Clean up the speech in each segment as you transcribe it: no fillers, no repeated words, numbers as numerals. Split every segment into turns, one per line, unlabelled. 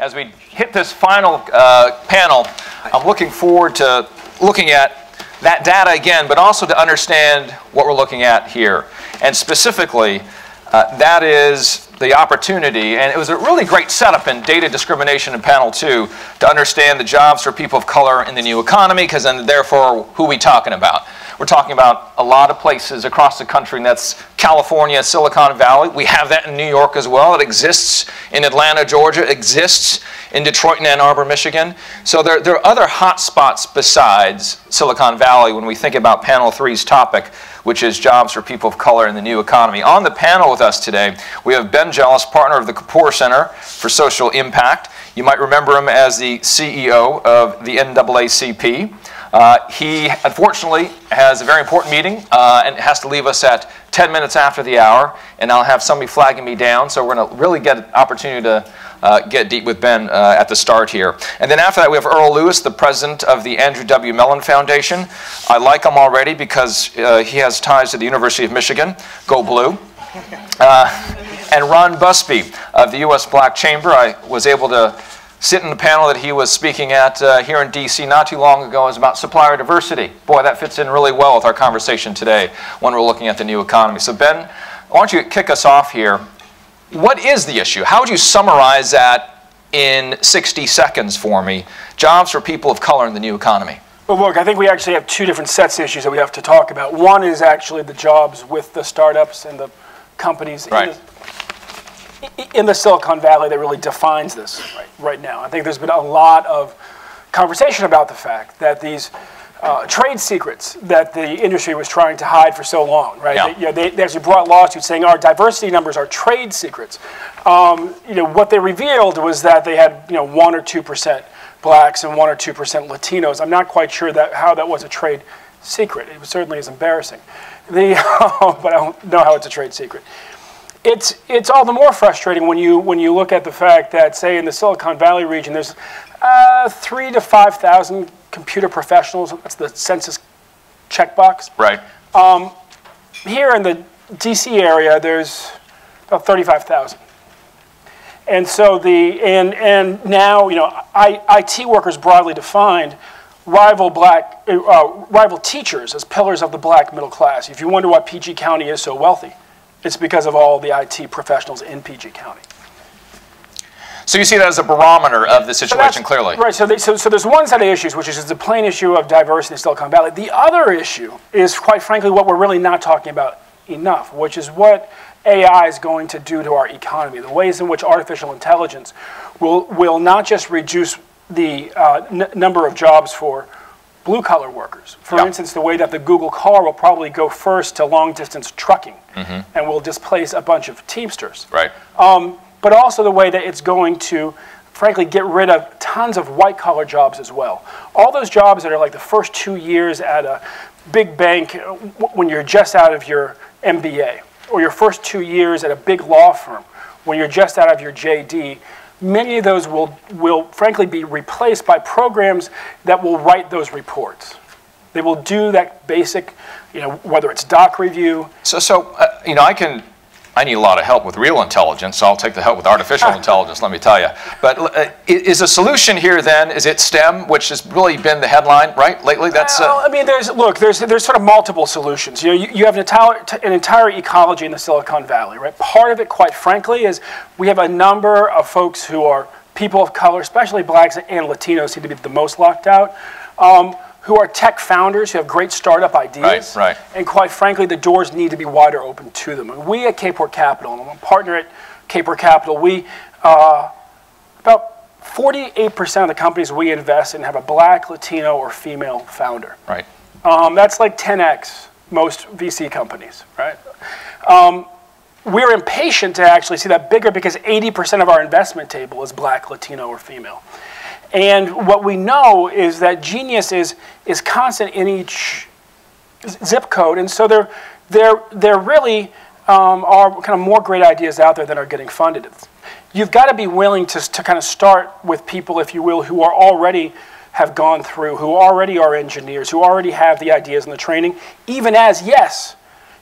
as we hit this final panel, I'm looking forward to looking at that data again, but also to understand what we're looking at here. And specifically, that is the opportunity, and it was a really great setup in data discrimination in panel 2 to understand the jobs for people of color in the new economy, because then therefore, who are we talking about? We're talking about a lot of places across the country, and that's California, Silicon Valley. We have that in New York as well. It exists in Atlanta, Georgia. It exists in Detroit and Ann Arbor, Michigan. So there are other hot spots besides Silicon Valley when we think about panel 3's topic, which is jobs for people of color in the new economy. On the panel with us today, we have Ben Jealous, partner of the Kapor Center for Social Impact. You might remember him as the CEO of the NAACP. He, unfortunately, has a very important meeting and has to leave us at 10 minutes after the hour, and I'll have somebody flagging me down, so we're going to really get an opportunity to get deep with Ben at the start here. And then after that, we have Earl Lewis, the president of the Andrew W. Mellon Foundation. I like him already because he has ties to the University of Michigan. Go Blue. And Ron Busby of the U.S. Black Chamber. I was able to sit in the panel that he was speaking at here in D.C. not too long ago. Is about supplier diversity. Boy, that fits in really well with our conversation today when we're looking at the new economy. So Ben, why don't you kick us off here? What is the issue? How would you summarize that in 60 seconds for me? Jobs for people of color in the new economy.
Well, look, I think we actually have two different sets of issues that we have to talk about. One is actually the jobs with the startups and the companies in the Silicon Valley that really defines this right now. I think there's been a lot of conversation about the fact that these trade secrets that the industry was trying to hide for so long, right? Yeah. They actually brought lawsuits saying our diversity numbers are trade secrets. What they revealed was that they had 1 or 2% blacks and 1 or 2% Latinos. I'm not quite sure how that was a trade secret. It certainly is embarrassing. But I don't know how it's a trade secret. It's all the more frustrating when you look at the fact that, say, in the Silicon Valley region, there's 3,000 to 5,000 computer professionals. That's the census checkbox. Right. Here in the D.C. area, there's about 35,000. And so and now IT workers broadly defined rival teachers as pillars of the black middle class. If you wonder why PG County is so wealthy, it's because of all the IT professionals in PG County.
So you see that as a barometer of the situation clearly. Right.
So there's one set of issues, which is the plain issue of diversity in Silicon Valley. The other issue is, quite frankly, what we're really not talking about enough, which is what AI is going to do to our economy. The ways in which artificial intelligence will not just reduce the number of jobs for blue-collar workers. For instance, the way that the Google car will probably go first to long-distance trucking and will displace a bunch of Teamsters. Right. But also the way that it's going to, frankly, get rid of tons of white-collar jobs as well. All those jobs that are like the first 2 years at a big bank when you're just out of your MBA, or your first 2 years at a big law firm when you're just out of your JD, many of those will frankly be replaced by programs that will write those reports. They will do that basic, whether it's doc review.
I need a lot of help with real intelligence, so I'll take the help with artificial intelligence, let me tell you. But is a solution here then, is it STEM, which has really been the headline, right, lately? That's.
I mean, there's sort of multiple solutions. You have an entire ecology in the Silicon Valley, right? Part of it, quite frankly, is we have a number of folks who are people of color, especially blacks and Latinos seem to be the most locked out, who are tech founders who have great startup ideas. Right. And quite frankly, the doors need to be wider open to them. And we at Kapor Capital, and I'm a partner at Kapor Capital, we, about 48% of the companies we invest in have a black, Latino, or female founder. Right. That's like 10x most VC companies, right? We're impatient to actually see that bigger because 80% of our investment table is black, Latino, or female. And what we know is that genius is constant in each zip code, and so there really are kind of more great ideas out there than are getting funded. You've got to be willing to kind of start with people, if you will, who are already have gone through, who already are engineers, who already have the ideas and the training, even as, yes,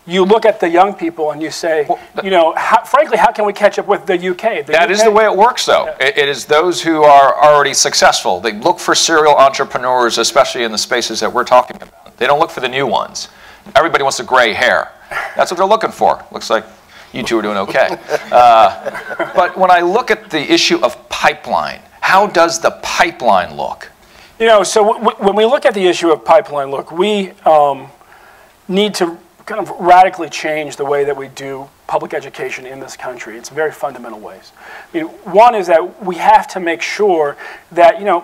you look at the young people and you say, you know, frankly, how can we catch up with the UK?
That is the way it works, though. It is those who are already successful. They look for serial entrepreneurs, especially in the spaces that we're talking about. They don't look for the new ones. Everybody wants the gray hair. That's what they're looking for. Looks like you two are doing okay. But when I look at the issue of pipeline, how does the pipeline look?
You know, so when we look at the issue of pipeline, look, we need to kind of radically change the way that we do public education in this country. It's very fundamental ways. I mean, one is that we have to make sure that, you know,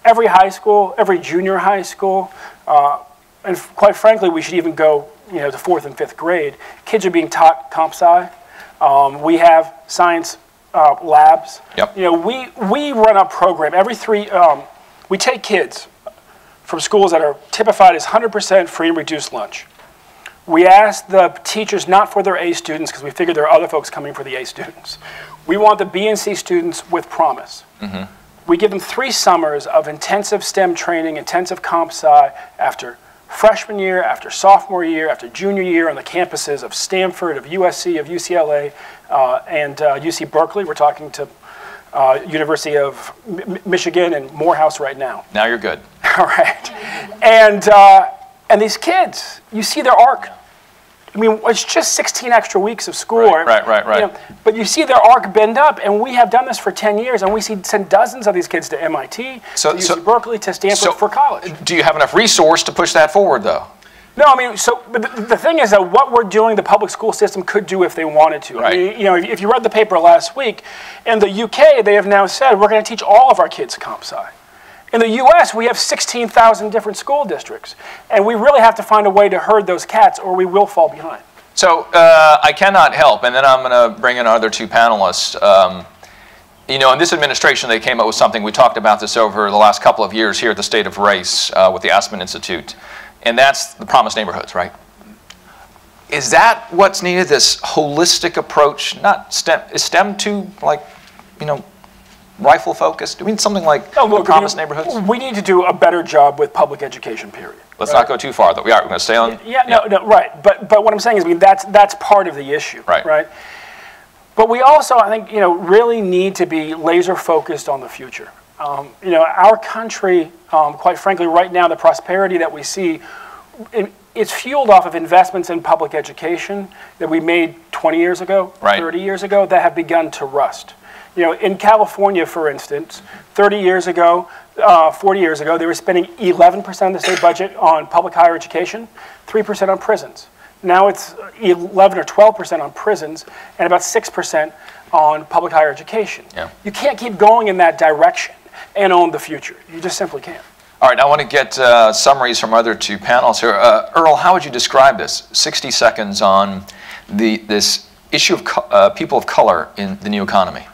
every high school, every junior high school, and quite frankly, we should even go, you know, to 4th and 5th grade. Kids are being taught comp sci. We have science labs.
Yep.
You know, we run a program every we take kids from schools that are typified as 100% free and reduced lunch. We ask the teachers not for their A students because we figure there are other folks coming for the A students. We want the B and C students with promise. Mm-hmm. We give them 3 summers of intensive STEM training, intensive comp sci after freshman year, after sophomore year, after junior year on the campuses of Stanford, of USC, of UCLA, and UC Berkeley. We're talking to University of Michigan and Morehouse right now.
Now you're good.
All right. And these kids, you see their arc. I mean, it's just 16 extra weeks of school.
Right.
You know, but you see their arc bend up, and we have done this for 10 years, and we send dozens of these kids to MIT, to UC Berkeley, to Stanford for college.
Do you have enough resource to push that forward, though?
No, I mean, but the thing is that what we're doing, the public school system could do if they wanted to.
Right.
I mean, you know, if you read the paper last week, in the UK, they have now said we're going to teach all of our kids comp sci. In the US, we have 16,000 different school districts, and we really have to find a way to herd those cats, or we will fall behind.
So I cannot help, and then I'm going to bring in our other 2 panelists. You know, in this administration, they came up with something. We talked about this over the last couple of years here at the State of Race with the Aspen Institute, and that's the promised neighborhoods, right? Is that what's needed, this holistic approach? Not STEM, is STEM too, like, you know, rifle focused? Do we need something like promised neighborhoods?
We need to do a better job with public education, period.
Let's not go too far, though. We're going to stay on.
No, right. But what I'm saying is, I mean, that's part of the issue, right? But we also, I think, you know, really need to be laser focused on the future. You know, our country, quite frankly, right now, the prosperity that we see, it's fueled off of investments in public education that we made 20 years ago, 30 years ago, that have begun to rust. You know, in California, for instance, 30 years ago, 40 years ago, they were spending 11% of the state budget on public higher education, 3% on prisons. Now it's 11 or 12% on prisons and about 6% on public higher education. Yeah. You can't keep going in that direction and own the future. You just simply can't.
All right, I want to get summaries from other 2 panels here. Earl, how would you describe this? 60 seconds on this issue of people of color in the new economy.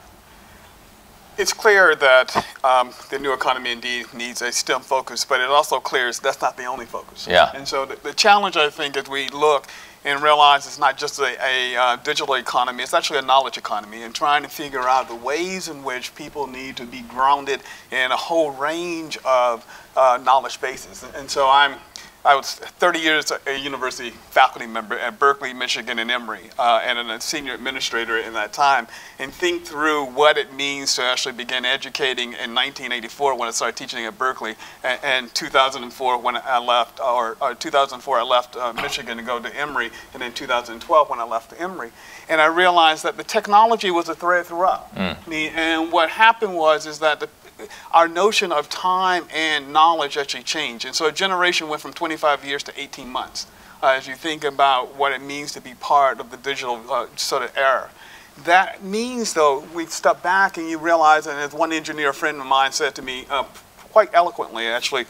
It's clear that the new economy indeed needs a STEM focus, but it also clears that's not the only focus.
Yeah.
And so the challenge, I think, as we look and realize it's not just a digital economy, it's actually a knowledge economy, and trying to figure out the ways in which people need to be grounded in a whole range of knowledge bases. And so I was 30 years a university faculty member at Berkeley, Michigan, and Emory, and a senior administrator in that time, and think through what it means to actually begin educating in 1984 when I started teaching at Berkeley, and 2004 when I left, or 2004 I left Michigan to go to Emory, and then 2012 when I left Emory. And I realized that the technology was a thread throughout. And what happened is that our notion of time and knowledge actually changed. And so a generation went from 25 years to 18 months as you think about what it means to be part of the digital sort of era. That means, though, we step back and you realize, and as one engineer friend of mine said to me quite eloquently, actually,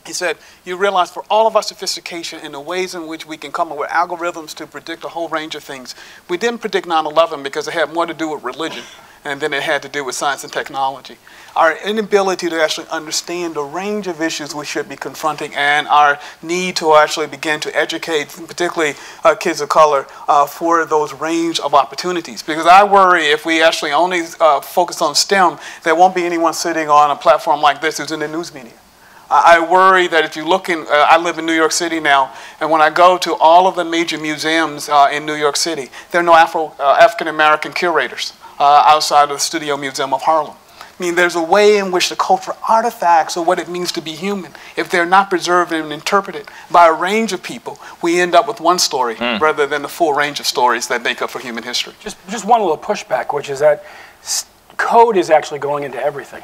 he said, you realize for all of our sophistication and the ways in which we can come up with algorithms to predict a whole range of things, we didn't predict 9/11 because it had more to do with religion and then it had to do with science and technology. Our inability to actually understand the range of issues we should be confronting and our need to actually begin to educate, particularly kids of color, for those range of opportunities. Because I worry if we actually only focus on STEM, there won't be anyone sitting on a platform like this who's in the news media. I worry that if you look in, I live in New York City now, and when I go to all of the major museums in New York City, there are no African-American curators outside of the Studio Museum of Harlem. I mean, there's a way in which the cultural artifacts of what it means to be human, if they're not preserved and interpreted by a range of people, we end up with one story rather than the full range of stories that make up for human history.
Just one little pushback, which is that code is actually going into everything.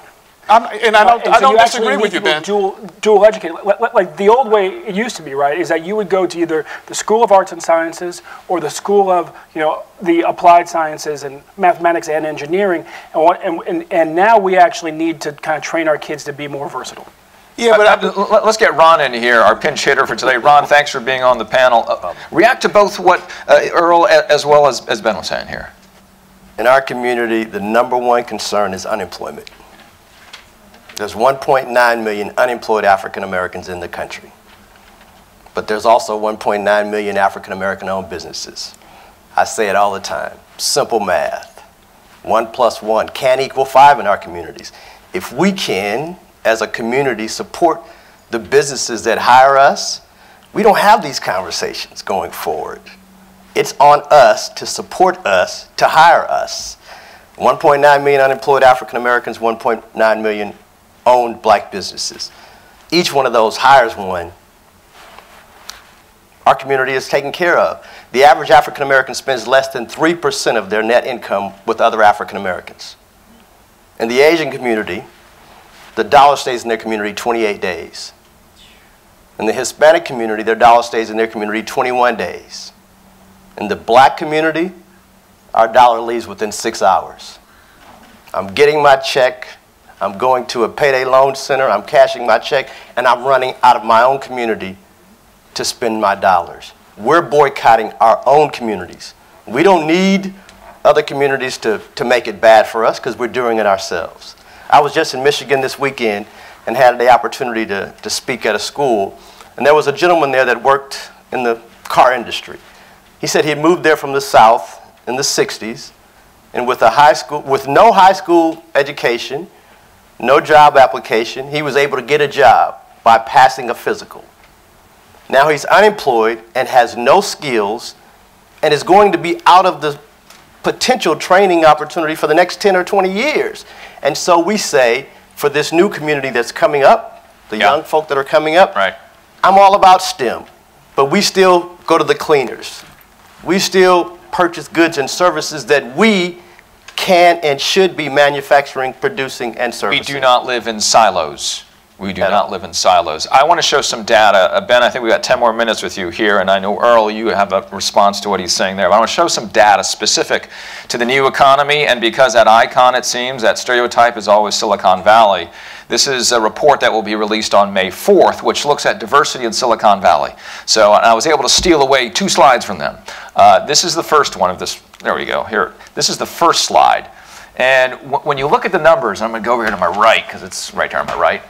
I don't disagree with you, Ben.
Dual educated. Like the old way it used to be, right, is that you would go to either the School of Arts and Sciences or the School of, the Applied Sciences and Mathematics and Engineering, and now we actually need to kind of train our kids to be more versatile.
Yeah, but let's get Ron in here, our pinch hitter for today. Ron, thanks for being on the panel. React to both what Earl as well as Ben was saying here.
In our community, the #1 concern is unemployment. There's 1.9 million unemployed African Americans in the country. But there's also 1.9 million African American owned businesses. I say it all the time, simple math. 1 + 1 can equal 5 in our communities. If we can, as a community, support the businesses that hire us, we don't have these conversations going forward. It's on us to support us, to hire us. 1.9 million unemployed African Americans, 1.9 million owned black businesses. Each one of those hires one. Our community is taken care of. The average African American spends less than 3% of their net income with other African Americans. In the Asian community, the dollar stays in their community 28 days. In the Hispanic community, their dollar stays in their community 21 days. In the black community, our dollar leaves within 6 hours. I'm getting my check, I'm going to a payday loan center, I'm cashing my check, and I'm running out of my own community to spend my dollars. We're boycotting our own communities. We don't need other communities to make it bad for us because we're doing it ourselves. I was just in Michigan this weekend and had the opportunity to speak at a school, and there was a gentleman there that worked in the car industry. He said he had moved there from the South in the 60s, and with no high school education, no job application, he was able to get a job by passing a physical. Now he's unemployed and has no skills and is going to be out of the potential training opportunity for the next 10 or 20 years. And so we say, for this new community that's coming up, the young folk that are coming up, I'm all about STEM, but we still go to the cleaners. We still purchase goods and services that we can and should be manufacturing, producing, and servicing.
We do not live in silos. We do not live in silos. I want to show some data. Ben, I think we've got 10 more minutes with you here, and I know, Earl, you have a response to what he's saying there. But I want to show some data specific to the new economy, and because that icon, it seems, that stereotype is always Silicon Valley. This is a report that will be released on May 4th, which looks at diversity in Silicon Valley. So I was able to steal away 2 slides from them. This is the first one of this. There we go. Here, this is the first slide. And when you look at the numbers, I'm going to go over here to my right because it's right there on my right.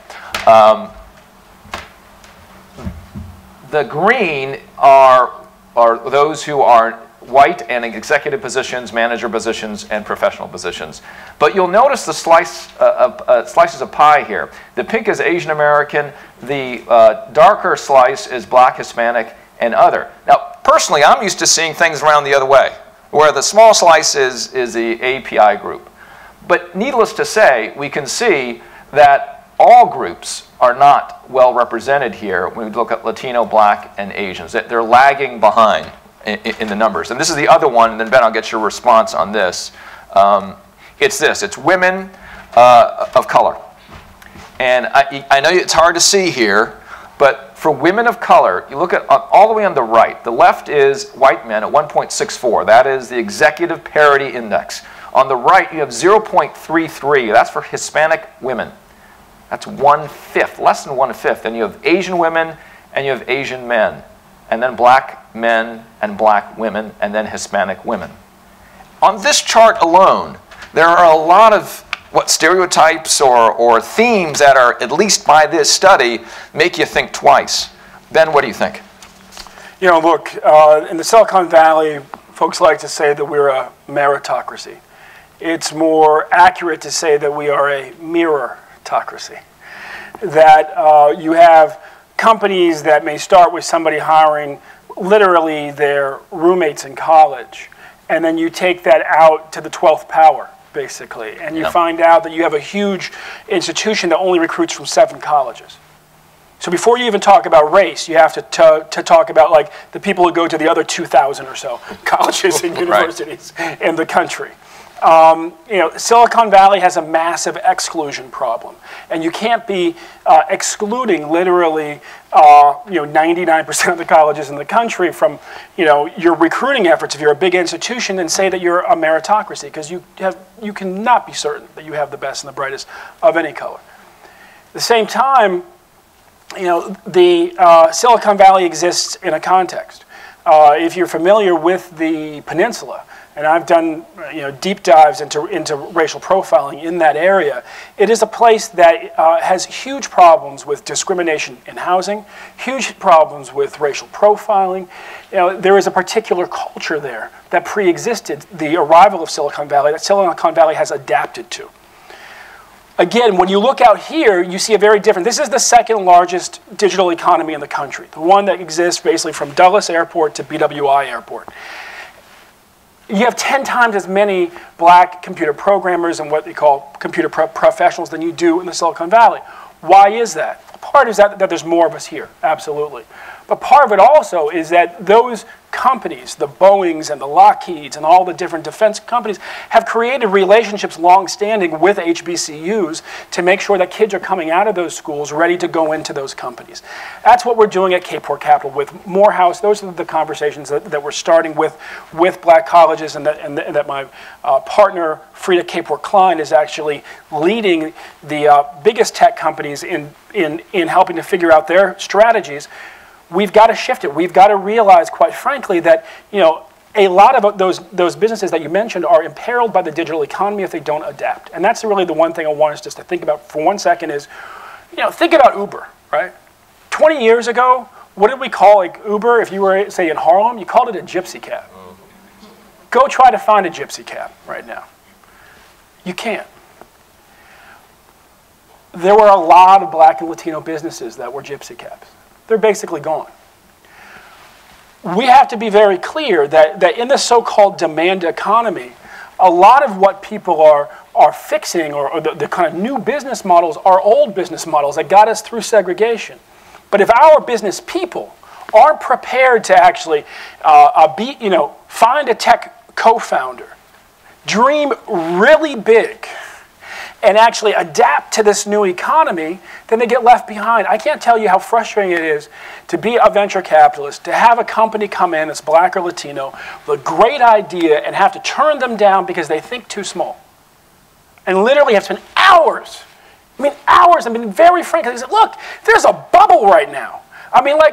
The green are those who are white and in executive positions, manager positions, and professional positions. But you'll notice the slices of pie here. The pink is Asian American. The darker slice is black, Hispanic, and other. Now, personally, I'm used to seeing things around the other way, where the small slice is the API group. But needless to say, we can see that all groups are not well represented here when we look at Latino, Black, and Asians. They're lagging behind in the numbers. And this is the other one, and then Ben, I'll get your response on this. It's women of color. And I know it's hard to see here, but for women of color, you look at all the way on the right. The left is white men at 1.64. That is the executive parity index. On the right, you have 0.33. That's for Hispanic women. That's 1/5, less than 1/5. And you have Asian women and you have Asian men. And then black men and black women and then Hispanic women. On this chart alone, there are a lot of stereotypes or themes that are, at least by this study, make you think twice. Ben, what do you think?
You know, look, in the Silicon Valley, folks like to say that we're a meritocracy. It's more accurate to say that we are a mirrorocracy. that you have companies that may start with somebody hiring literally their roommates in college, and then you take that out to the 12th power, basically, and you find out that you have a huge institution that only recruits from 7 colleges. So before you even talk about race, you have to talk about like the people who go to the other 2,000 or so colleges and universities in the country. Silicon Valley has a massive exclusion problem, and you can't be excluding literally 99% of the colleges in the country from your recruiting efforts if you're a big institution, and say that you're a meritocracy, because you cannot be certain that you have the best and the brightest of any color. At the same time, the Silicon Valley exists in a context. If you're familiar with the peninsula, and I've done deep dives into racial profiling in that area, it is a place that has huge problems with discrimination in housing, huge problems with racial profiling. There is a particular culture there that pre-existed the arrival of Silicon Valley, that Silicon Valley has adapted to. Again, when you look out here, you see a very different, this is the second largest digital economy in the country, the one that exists basically from Dulles Airport to BWI Airport. You have 10 times as many black computer programmers and what they call computer professionals than you do in the Silicon Valley. Why is that? Part is that there's more of us here, absolutely. But part of it also is that those companies, the Boeings and the Lockheeds and all the different defense companies, have created relationships long-standing with HBCUs to make sure that kids are coming out of those schools ready to go into those companies. That's what we're doing at Kapor Capital with Morehouse. Those are the conversations that we're starting with black colleges, and that my partner, Frida Kapor Klein, is actually leading the biggest tech companies in helping to figure out their strategies. We've got to shift it. We've got to realize, quite frankly, that a lot of those businesses that you mentioned are imperiled by the digital economy if they don't adapt. And that's really the one thing I want us just to think about for 1 second is, think about Uber, right? 20 years ago, what did we call Uber? If you were, say, in Harlem, you called it a gypsy cab. Go try to find a gypsy cab right now. You can't. There were a lot of black and Latino businesses that were gypsy cabs. They're basically gone. We have to be very clear that in the so-called demand economy, a lot of what people are fixing, or the kind of new business models, are old business models that got us through segregation. But if our business people aren't prepared to actually find a tech co-founder, dream really big, and actually adapt to this new economy, then they get left behind. I can't tell you how frustrating it is to be a venture capitalist, to have a company come in that's black or Latino with a great idea and have to turn them down because they think too small. And literally have spent hours, very frankly, they said, look, there's a bubble right now.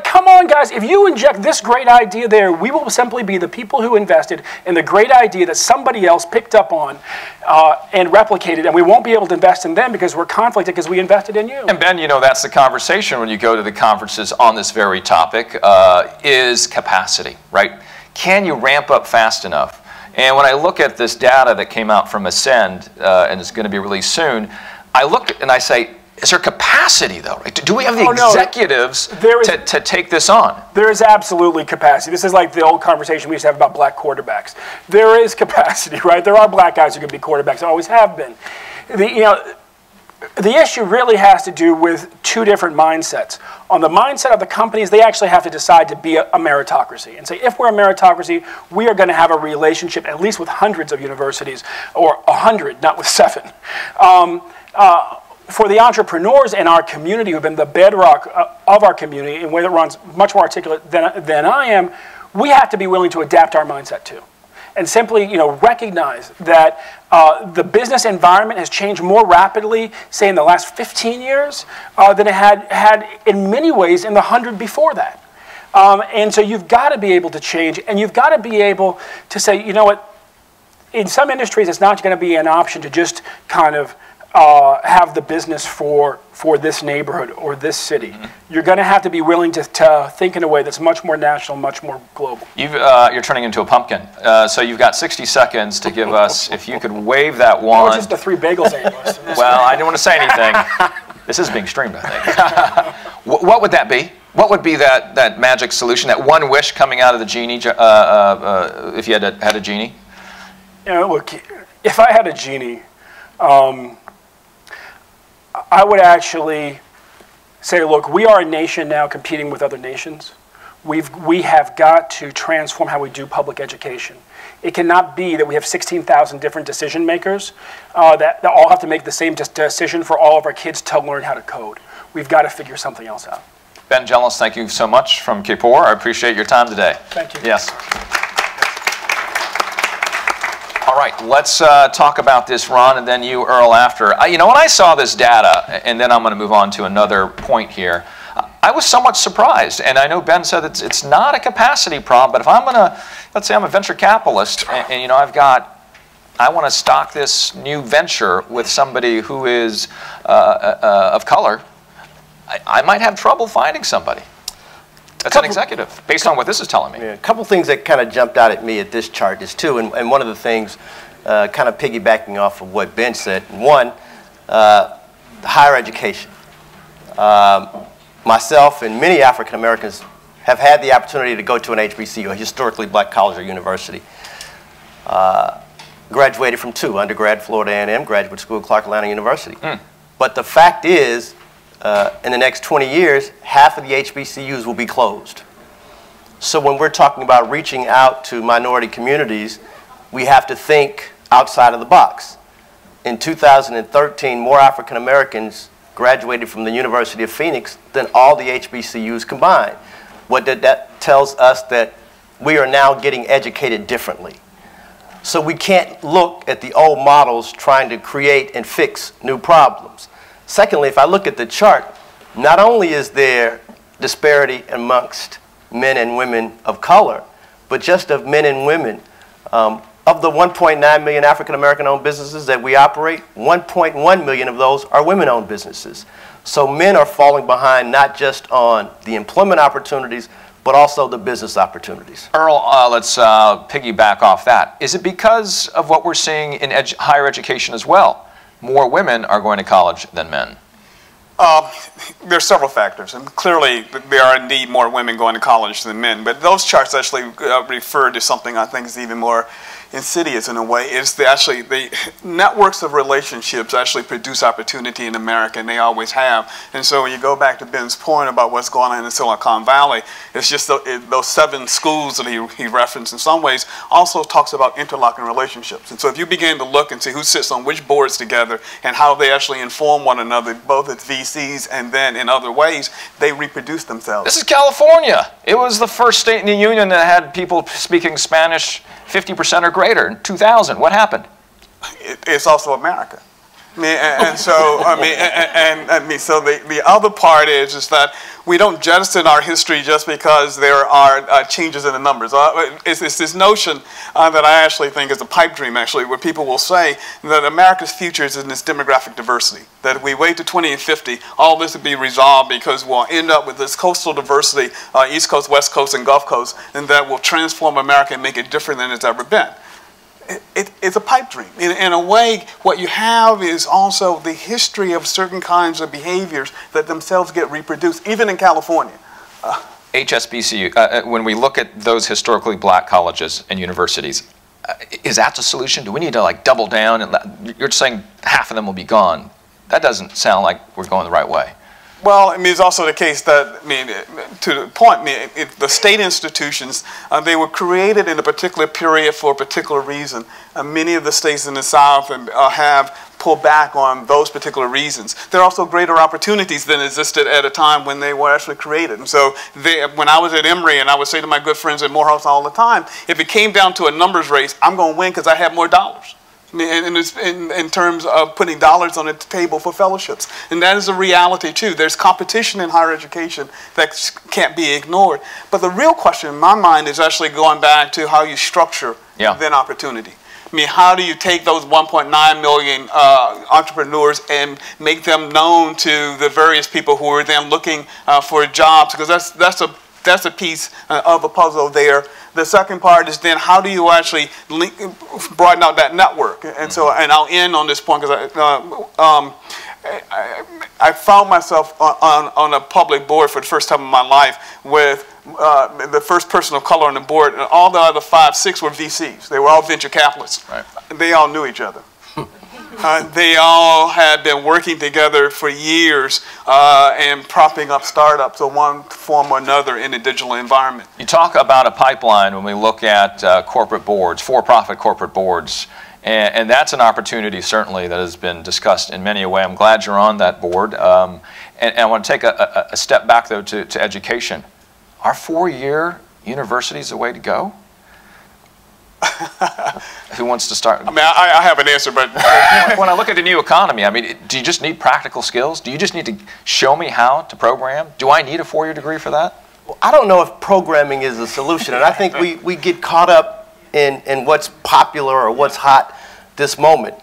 Come on, guys, if you inject this great idea there, we will simply be the people who invested in the great idea that somebody else picked up on and replicated, and we won't be able to invest in them because we're conflicted because we invested in you.
And Ben, that's the conversation when you go to the conferences on this very topic, is capacity, right? Can you ramp up fast enough? And when I look at this data that came out from Ascend, and is going to be released soon, I look and I say, is there capacity, though? Right? Do we have the executives to take this on?
There is absolutely capacity. This is like the old conversation we used to have about black quarterbacks. There is capacity, right? There are black guys who can be quarterbacks, always have been. The issue really has to do with 2 different mindsets. On the mindset of the companies, they actually have to decide to be a meritocracy and say, if we're a meritocracy, we are going to have a relationship at least with hundreds of universities, or 100, not with 7. For the entrepreneurs in our community who have been the bedrock of our community, and where it runs much more articulate than I am, we have to be willing to adapt our mindset too. And simply recognize that the business environment has changed more rapidly, say in the last 15 years, than it had in many ways in the 100 before that. And so you've got to be able to change, and you've got to be able to say, you know what, in some industries it's not going to be an option to just kind of have the business for this neighborhood or this city. Mm-hmm. You're going to have to be willing to think in a way that's much more national, much more global.
You're turning into a pumpkin. So you've got 60 seconds to give us, if you could wave that wand.
Or just the 3 bagels.
Well, I didn't want to say anything. This is being streamed, I think. What would that be? What would be that magic solution, that one wish coming out of the genie, if you had a genie?
You know, look, if I had a genie, I would actually say, look, we are a nation now competing with other nations. We have got to transform how we do public education. It cannot be that we have 16,000 different decision makers that all have to make the same decision for all of our kids to learn how to code. We've got to figure something else out.
Ben Jealous, thank you so much from Kapor. I appreciate your time today.
Thank you.
Yes. All right, let's talk about this, Ron, and then you, Earl, after. You know, when I saw this data, and then I'm going to move on to another point here, I was somewhat surprised. And I know Ben said it's not a capacity problem, but if I'm going to, let's say I'm a venture capitalist, and you know, I want to stock this new venture with somebody who is of color, I might have trouble finding somebody. That's an executive, based on what this is telling me.
Yeah, a couple things that kind of jumped out at me at this chart is two, and one of the things kind of piggybacking off of what Ben said. One, higher education. Myself and many African Americans have had the opportunity to go to an HBCU, a historically black college or university. Graduated from two, undergrad Florida A&M, graduate school Clark Atlanta University. But the fact is, in the next 20 years, half of the HBCUs will be closed. So when we're talking about reaching out to minority communities, we have to think outside of the box. In 2013, more African Americans graduated from the University of Phoenix than all the HBCUs combined. What that tells us that we are now getting educated differently. So we can't look at the old models trying to create and fix new problems. Secondly, if I look at the chart, not only is there disparity amongst men and women of color, but just of men and women. Of the 1.9 million African American owned businesses that we operate, 1.1 million of those are women owned businesses. So men are falling behind not just on the employment opportunities, but also the business opportunities.
Earl, let's piggyback off that. Is it because of what we're seeing in higher education as well? More women are going to college than men.
There are several factors, and clearly there are indeed more women going to college than men, but those charts actually refer to something I think is even more insidious in a way. It's actually the networks of relationships actually produce opportunity in America, and they always have. And so when you go back to Ben's point about what's going on in Silicon Valley, it's just those 7 schools that he referenced in some ways also talks about interlocking relationships. And so if you begin to look and see who sits on which boards together and how they actually inform one another, both as VCs and then in other ways, they reproduce themselves.
This is California. It was the first state in the union that had people speaking Spanish 50% or greater in 2000. What happened?
It's also America. I mean, and so so the other part is that we don't jettison our history just because there are changes in the numbers. It's this notion that I actually think is a pipe dream, actually, where people will say that America's future is in this demographic diversity. That if we wait to 2050, all this will be resolved because we'll end up with this coastal diversity, East Coast, West Coast, and Gulf Coast, and that will transform America and make it different than it's ever been. It's a pipe dream. In a way, what you have is also the history of certain kinds of behaviors that themselves get reproduced, even in California.
HSBCU, when we look at those historically black colleges and universities, is that the solution? Do we need to like double down? And you're saying half of them will be gone. That doesn't sound like we're going the right way.
Well, I mean, it's also the case that, I mean, to the point, I mean, the state institutions, they were created in a particular period for a particular reason. Many of the states in the South have pulled back on those particular reasons. There are also greater opportunities than existed at a time when they were actually created. And so when I was at Emory, and I would say to my good friends at Morehouse all the time, if it came down to a numbers race, I'm going to win because I have more dollars. In terms of putting dollars on the table for fellowships. And that is a reality too. There's competition in higher education that can't be ignored. But the real question in my mind is actually going back to how you structure then opportunity. I mean, how do you take those 1.9 million entrepreneurs and make them known to the various people who are then looking for jobs? Because that's a piece of the puzzle there. The second part is then how do you actually broaden out that network? And so, and I'll end on this point because I found myself on a public board for the first time in my life with the first person of color on the board, and all the other 5, 6 were VCs. They were all venture capitalists.
Right.
They all knew each other. They all had been working together for years and propping up startups of one form or another in the digital environment.
You talk about a pipeline when we look at corporate boards, for-profit corporate boards, and that's an opportunity certainly that has been discussed in many a way. I'm glad you're on that board. And I want to take a step back, though, to education. Are 4-year universities the way to go? Who wants to start?
I mean, I have an answer, but
when I look at the new economy, I mean, do you just need practical skills? Do you just need to show me how to program? Do I need a 4-year degree for that?
Well, I don't know if programming is a solution, and I think we get caught up in what's popular or what's hot this moment.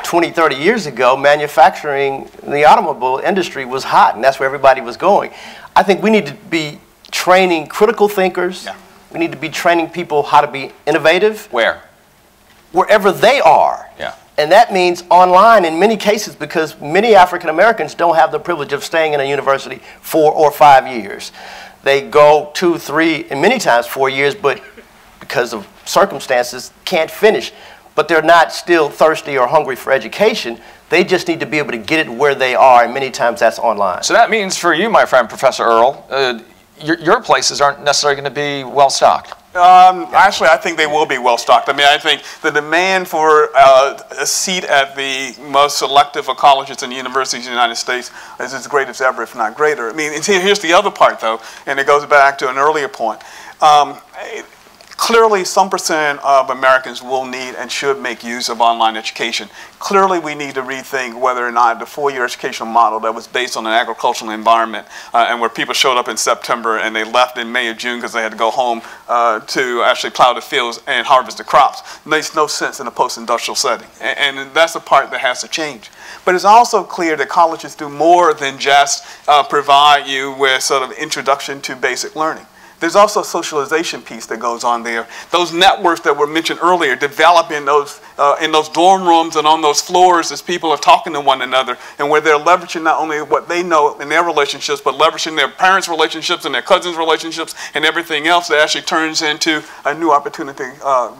20, 30 years ago, manufacturing, the automobile industry was hot, and that's where everybody was going. I think we need to be training critical thinkers. Yeah. We need to be training people how to be innovative.
Where?
Wherever they are.
Yeah.
And that means online in many cases, because many African Americans don't have the privilege of staying in a university 4 or 5 years. They go 2, 3, and many times 4 years, but because of circumstances can't finish. But they're not still thirsty or hungry for education. They just need to be able to get it where they are, and many times that's online.
So that means for you, my friend, Professor Earl, your places aren't necessarily going to be well-stocked.
Actually, I think they will be well-stocked. I mean, I think the demand for a seat at the most selective of colleges and universities in the United States is as great as ever, if not greater. I mean, here's the other part, though, and it goes back to an earlier point. Clearly, some percent of Americans will need and should make use of online education. Clearly, we need to rethink whether or not the 4-year educational model that was based on an agricultural environment and where people showed up in September and they left in May or June because they had to go home to actually plow the fields and harvest the crops makes no sense in a post-industrial setting. And that's the part that has to change. But it's also clear that colleges do more than just provide you with sort of introduction to basic learning. There's also a socialization piece that goes on there. Those networks that were mentioned earlier develop in those dorm rooms and on those floors as people are talking to one another, and where they're leveraging not only what they know in their relationships, but leveraging their parents' relationships and their cousins' relationships and everything else that actually turns into a new opportunity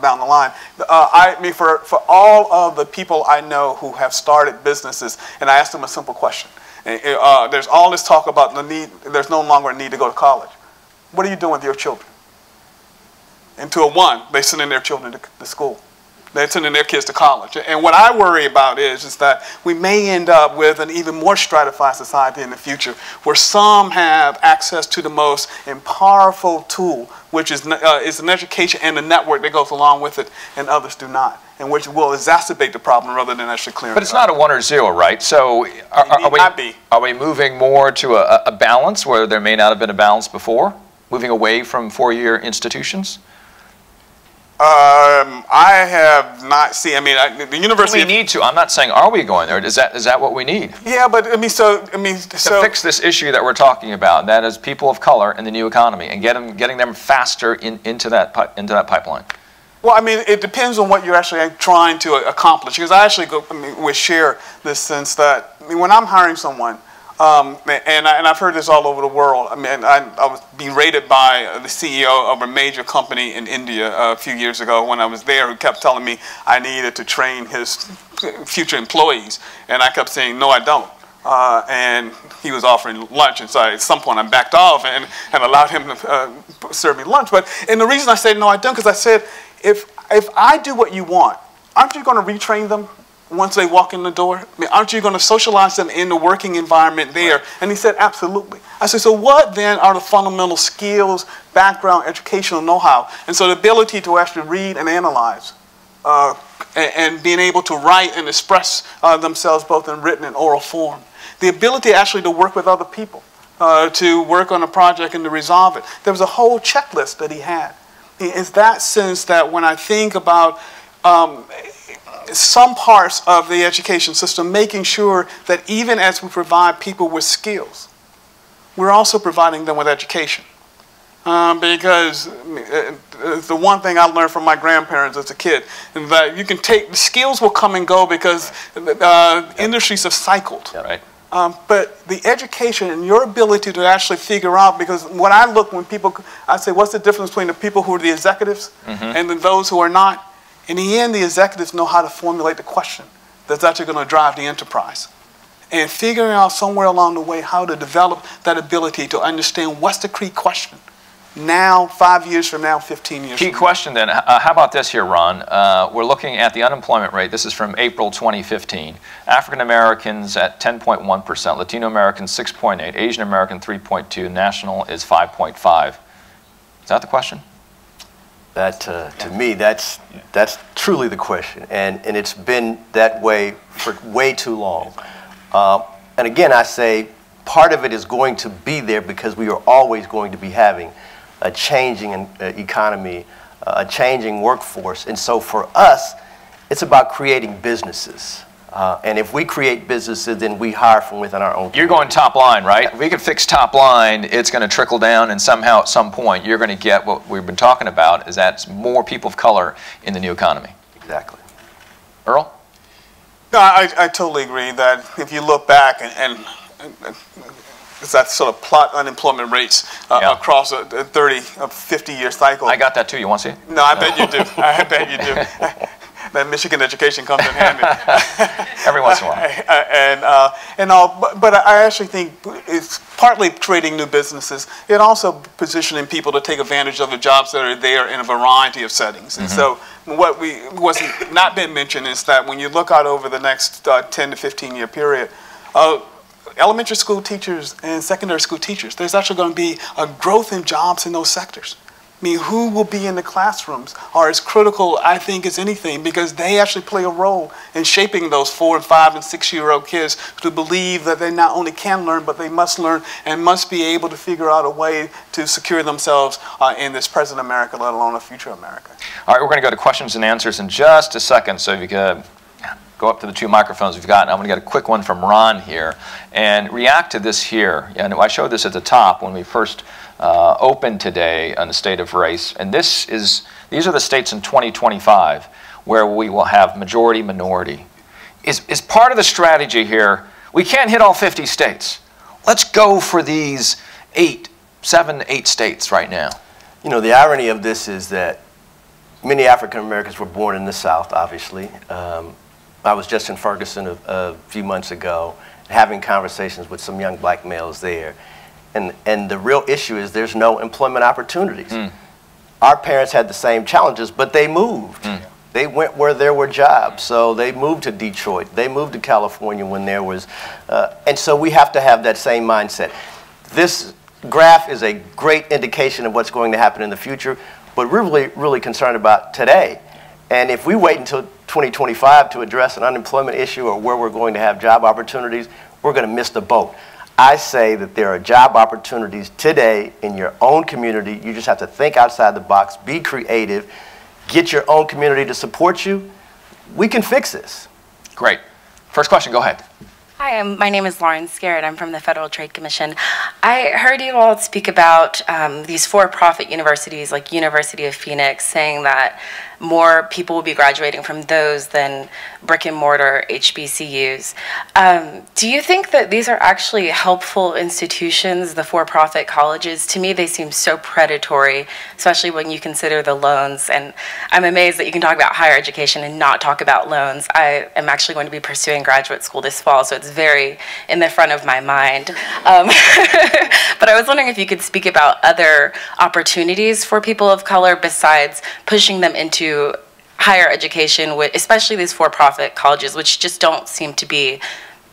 down the line. I mean, for all of the people I know who have started businesses, and I ask them a simple question. There's all this talk about the need, there's no longer a need to go to college. What are you doing with your children? And to a one, they sending their children to school. They're sending their kids to college. And what I worry about is that we may end up with an even more stratified society in the future, where some have access to the most powerful tool, which is an education and the network that goes along with it, and others do not, and which will exacerbate the problem rather than actually clearing it up.
But it's not a 1 or 0, right? So are we moving more to a balance where there may not have been a balance before? Moving away from 4-year institutions?
I have not seen. I mean, the university.
We need to. I'm not saying are we going there. Is that what we need?
Yeah, but I mean, so
to fix this issue that we're talking about, and that is people of color in the new economy, and getting them faster into that pipeline.
Well, I mean, it depends on what you're actually trying to accomplish. Because I actually would share this sense that when I'm hiring someone. And I've heard this all over the world. I mean, I was berated by the CEO of a major company in India a few years ago when I was there, who kept telling me I needed to train his future employees. And I kept saying, no, I don't. And he was offering lunch, and so at some point I backed off and allowed him to serve me lunch. And the reason I said no, I don't, because I said, if I do what you want, aren't you going to retrain them once they walk in the door? I mean, aren't you going to socialize them in the working environment there? Right. And he said, absolutely. I said, so what then are the fundamental skills, background, educational know-how? And so the ability to actually read and analyze and being able to write and express themselves both in written and oral form. The ability actually to work with other people, to work on a project and to resolve it. There was a whole checklist that he had. It's that sense that when I think about some parts of the education system, making sure that even as we provide people with skills, we're also providing them with education. Because the one thing I learned from my grandparents as a kid is that you can take, the skills will come and go because industries have cycled.
Right.
But the education and your ability to actually figure out, because when I look, when people, I say, what's the difference between the people who are the executives and then those who are not? In the end, the executives know how to formulate the question that's actually going to drive the enterprise. And figuring out somewhere along the way how to develop that ability to understand what's the key question. Now, 5 years from now, 15 years from now.
Key question then, how about this here, Ron? We're looking at the unemployment rate. This is from April 2015. African Americans at 10.1%, Latino Americans 6.8%, Asian American 3.2%, national is 5.5%. Is that the question?
That, to me, that's truly the question. And it's been that way for way too long. And again, I say part of it is going to be there because we are always going to be having a changing economy, a changing workforce. And so for us, it's about creating businesses. And if we create businesses, then we hire from within our own community.
You're going top line, right? If we can fix top line, it's going to trickle down, and somehow at some point you're going to get what we've been talking about, is that more people of color in the new economy.
Exactly.
Earl?
No, I totally agree that if you look back and it's that sort of plot unemployment rates across a 30, 50-year cycle.
I got that too. You want to see it?
No, I bet you do. I bet you do. That Michigan education comes in handy.
Every once in a while.
But I actually think it's partly creating new businesses. It also positioning people to take advantage of the jobs that are there in a variety of settings. And so what's not been mentioned is that when you look out over the next 10 to 15-year period, elementary school teachers and secondary school teachers, there's actually going to be a growth in jobs in those sectors. I mean, who will be in the classrooms are as critical, I think, as anything, because they actually play a role in shaping those 4-, 5-, and 6-year-old kids to believe that they not only can learn, but they must learn and must be able to figure out a way to secure themselves in this present America, let alone a future America.
All right, we're going to go to questions and answers in just a second, so if you could go up to the 2 microphones we've got. I'm going to get a quick one from Ron here and react to this here. And I showed this at the top when we first opened today on the state of race. And these are the states in 2025 where we will have majority minority. Is part of the strategy here, we can't hit all 50 states. Let's go for these 7, 8 states right now.
You know, the irony of this is that many African Americans were born in the South, obviously. I was just in Ferguson a few months ago, having conversations with some young black males there. And the real issue is there's no employment opportunities. Our parents had the same challenges, but they moved. They went where there were jobs. So they moved to Detroit. They moved to California when there was, and so we have to have that same mindset. This graph is a great indication of what's going to happen in the future, but we're really concerned about today. And if we wait until 2025 to address an unemployment issue or where we're going to have job opportunities, we're going to miss the boat. I say that there are job opportunities today in your own community. You just have to think outside the box, be creative, get your own community to support you. We can fix this.
Great. First question, go ahead.
Hi, my name is Lauren Scarrett. I'm from the Federal Trade Commission. I heard you all speak about these for-profit universities like University of Phoenix, saying that more people will be graduating from those than brick-and-mortar HBCUs. Do you think that these are actually helpful institutions, the for-profit colleges? To me, they seem so predatory, especially when you consider the loans. And I'm amazed that you can talk about higher education and not talk about loans. I am actually going to be pursuing graduate school this fall, so it's very in the front of my mind. But I was wondering if you could speak about other opportunities for people of color besides pushing them into higher education, especially these for-profit colleges, which just don't seem to be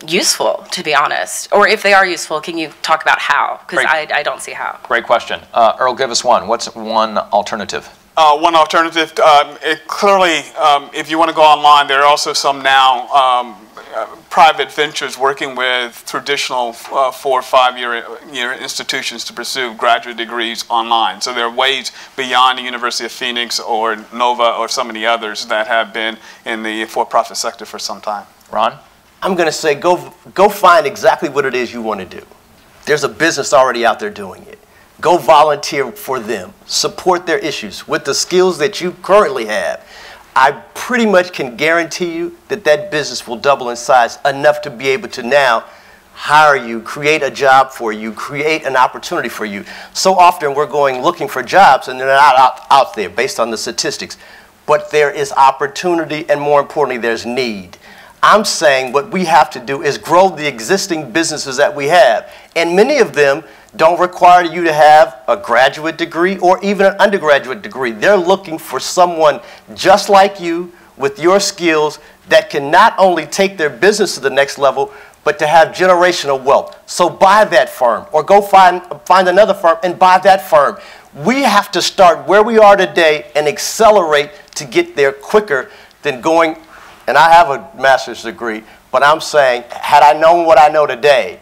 useful, to be honest. Or if they are useful, can you talk about how? Because I don't see how.
Great question. Earl, give us one. What's one alternative?
One alternative, clearly, if you want to go online, there are also some now private ventures working with traditional 4- or 5-year institutions to pursue graduate degrees online. So there are ways beyond the University of Phoenix or Nova or some of the others that have been in the for-profit sector for some time.
Ron?
I'm going to say go find exactly what it is you want to do. There's a business already out there doing it. Go volunteer for them. Support their issues with the skills that you currently have. I pretty much can guarantee you that that business will double in size enough to be able to now hire you, create a job for you, create an opportunity for you. So often we're going looking for jobs and they're not out there based on the statistics. But there is opportunity, and more importantly, there's need. I'm saying what we have to do is grow the existing businesses that we have. And many of them don't require you to have a graduate degree or even an undergraduate degree. They're looking for someone just like you with your skills that can not only take their business to the next level, but to have generational wealth. So buy that firm, or go find another firm and buy that firm. We have to start where we are today and accelerate to get there quicker than going, and I have a master's degree, but I'm saying, had I known what I know today,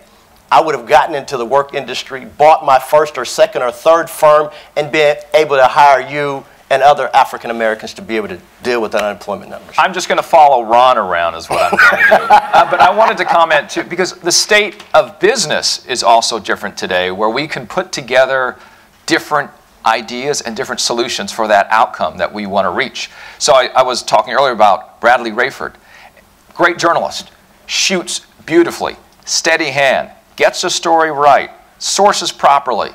I would have gotten into the work industry, bought my first or second or third firm, and been able to hire you and other African Americans to be able to deal with the unemployment numbers.
I'm just going to follow Ron around is what I'm going to do. But I wanted to comment too, because the state of business is also different today, where we can put together different ideas and different solutions for that outcome that we want to reach. So I was talking earlier about Bradley Rayford. Great journalist, shoots beautifully, steady hand, gets a story right, sources properly.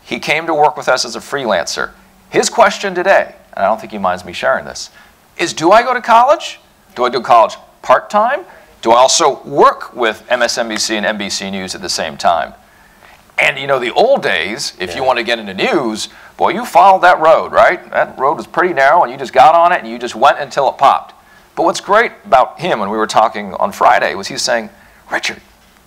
He came to work with us as a freelancer. His question today, and I don't think he minds me sharing this, is do I go to college? Do I do college part-time? Do I also work with MSNBC and NBC News at the same time? And you know, the old days, if you want to get into news, boy, you followed that road, right? That road was pretty narrow, and you just got on it, and you just went until it popped. But what's great about him, when we were talking on Friday, was he's saying, Richard,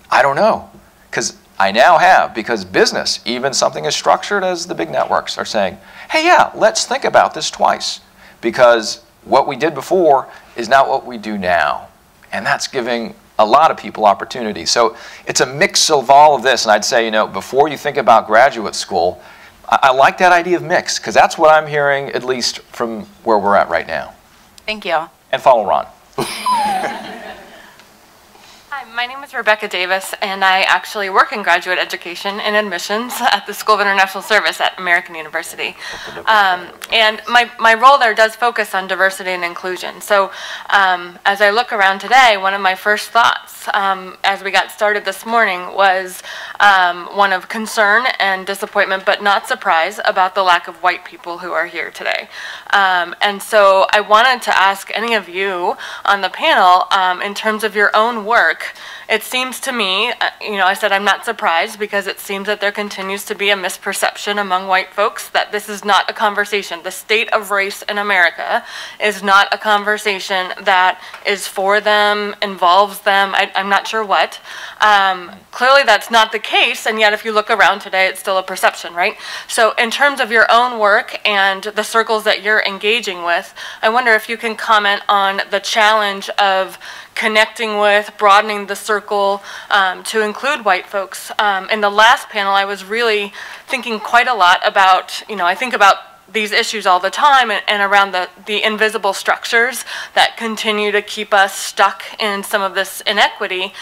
I don't know. Because I now have, because business, even something as structured as the big networks, are saying, hey, yeah, let's think about this twice. Because what we did before is not what we do now. And that's giving a lot of people opportunity. So it's a mix of all of this. And I'd say, you know, before you think about graduate school, I like that idea of mix, because that's what I'm hearing, at least from where we're at right now.
Thank you.
And follow Ron.
Hi, my name is Rebecca Davis, and I actually work in graduate education and admissions at the School of International Service at American University. And my role there does focus on diversity and inclusion. So as I look around today, one of my first thoughts as we got started this morning was one of concern and disappointment, but not surprise, about the lack of white people who are here today. And so I wanted to ask any of you on the panel, in terms of your own work, it seems to me, you know, I said I'm not surprised, because it seems that there continues to be a misperception among white folks that this is not a conversation. The state of race in America is not a conversation that is for them, involves them, I'm not sure what. Clearly that's not the case, and yet if you look around today, it's still a perception, right? So in terms of your own work and the circles that you're engaging with, I wonder if you can comment on the challenge of connecting with, broadening the circle to include white folks. In the last panel, I was really thinking quite a lot about, you know, I think about these issues all the time, and around the invisible structures that continue to keep us stuck in some of this inequity.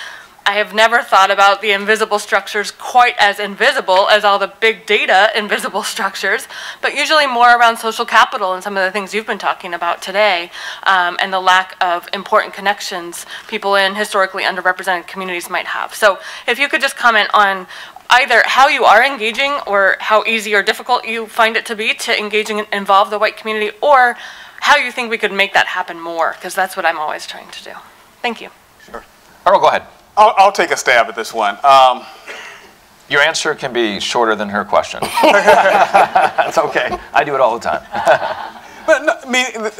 I have never thought about the invisible structures quite as invisible as all the big data invisible structures, but usually more around social capital and some of the things you've been talking about today, and the lack of important connections people in historically underrepresented communities might have. So if you could just comment on either how you are engaging, or how easy or difficult you find it to be to engage and involve the white community, or how you think we could make that happen more, because that's what I'm always trying to do. Thank you.
Sure. Earl, go ahead.
I'll take a stab at this one.
Your answer can be shorter than her question. That's okay. I do it all the time.
But no, I mean,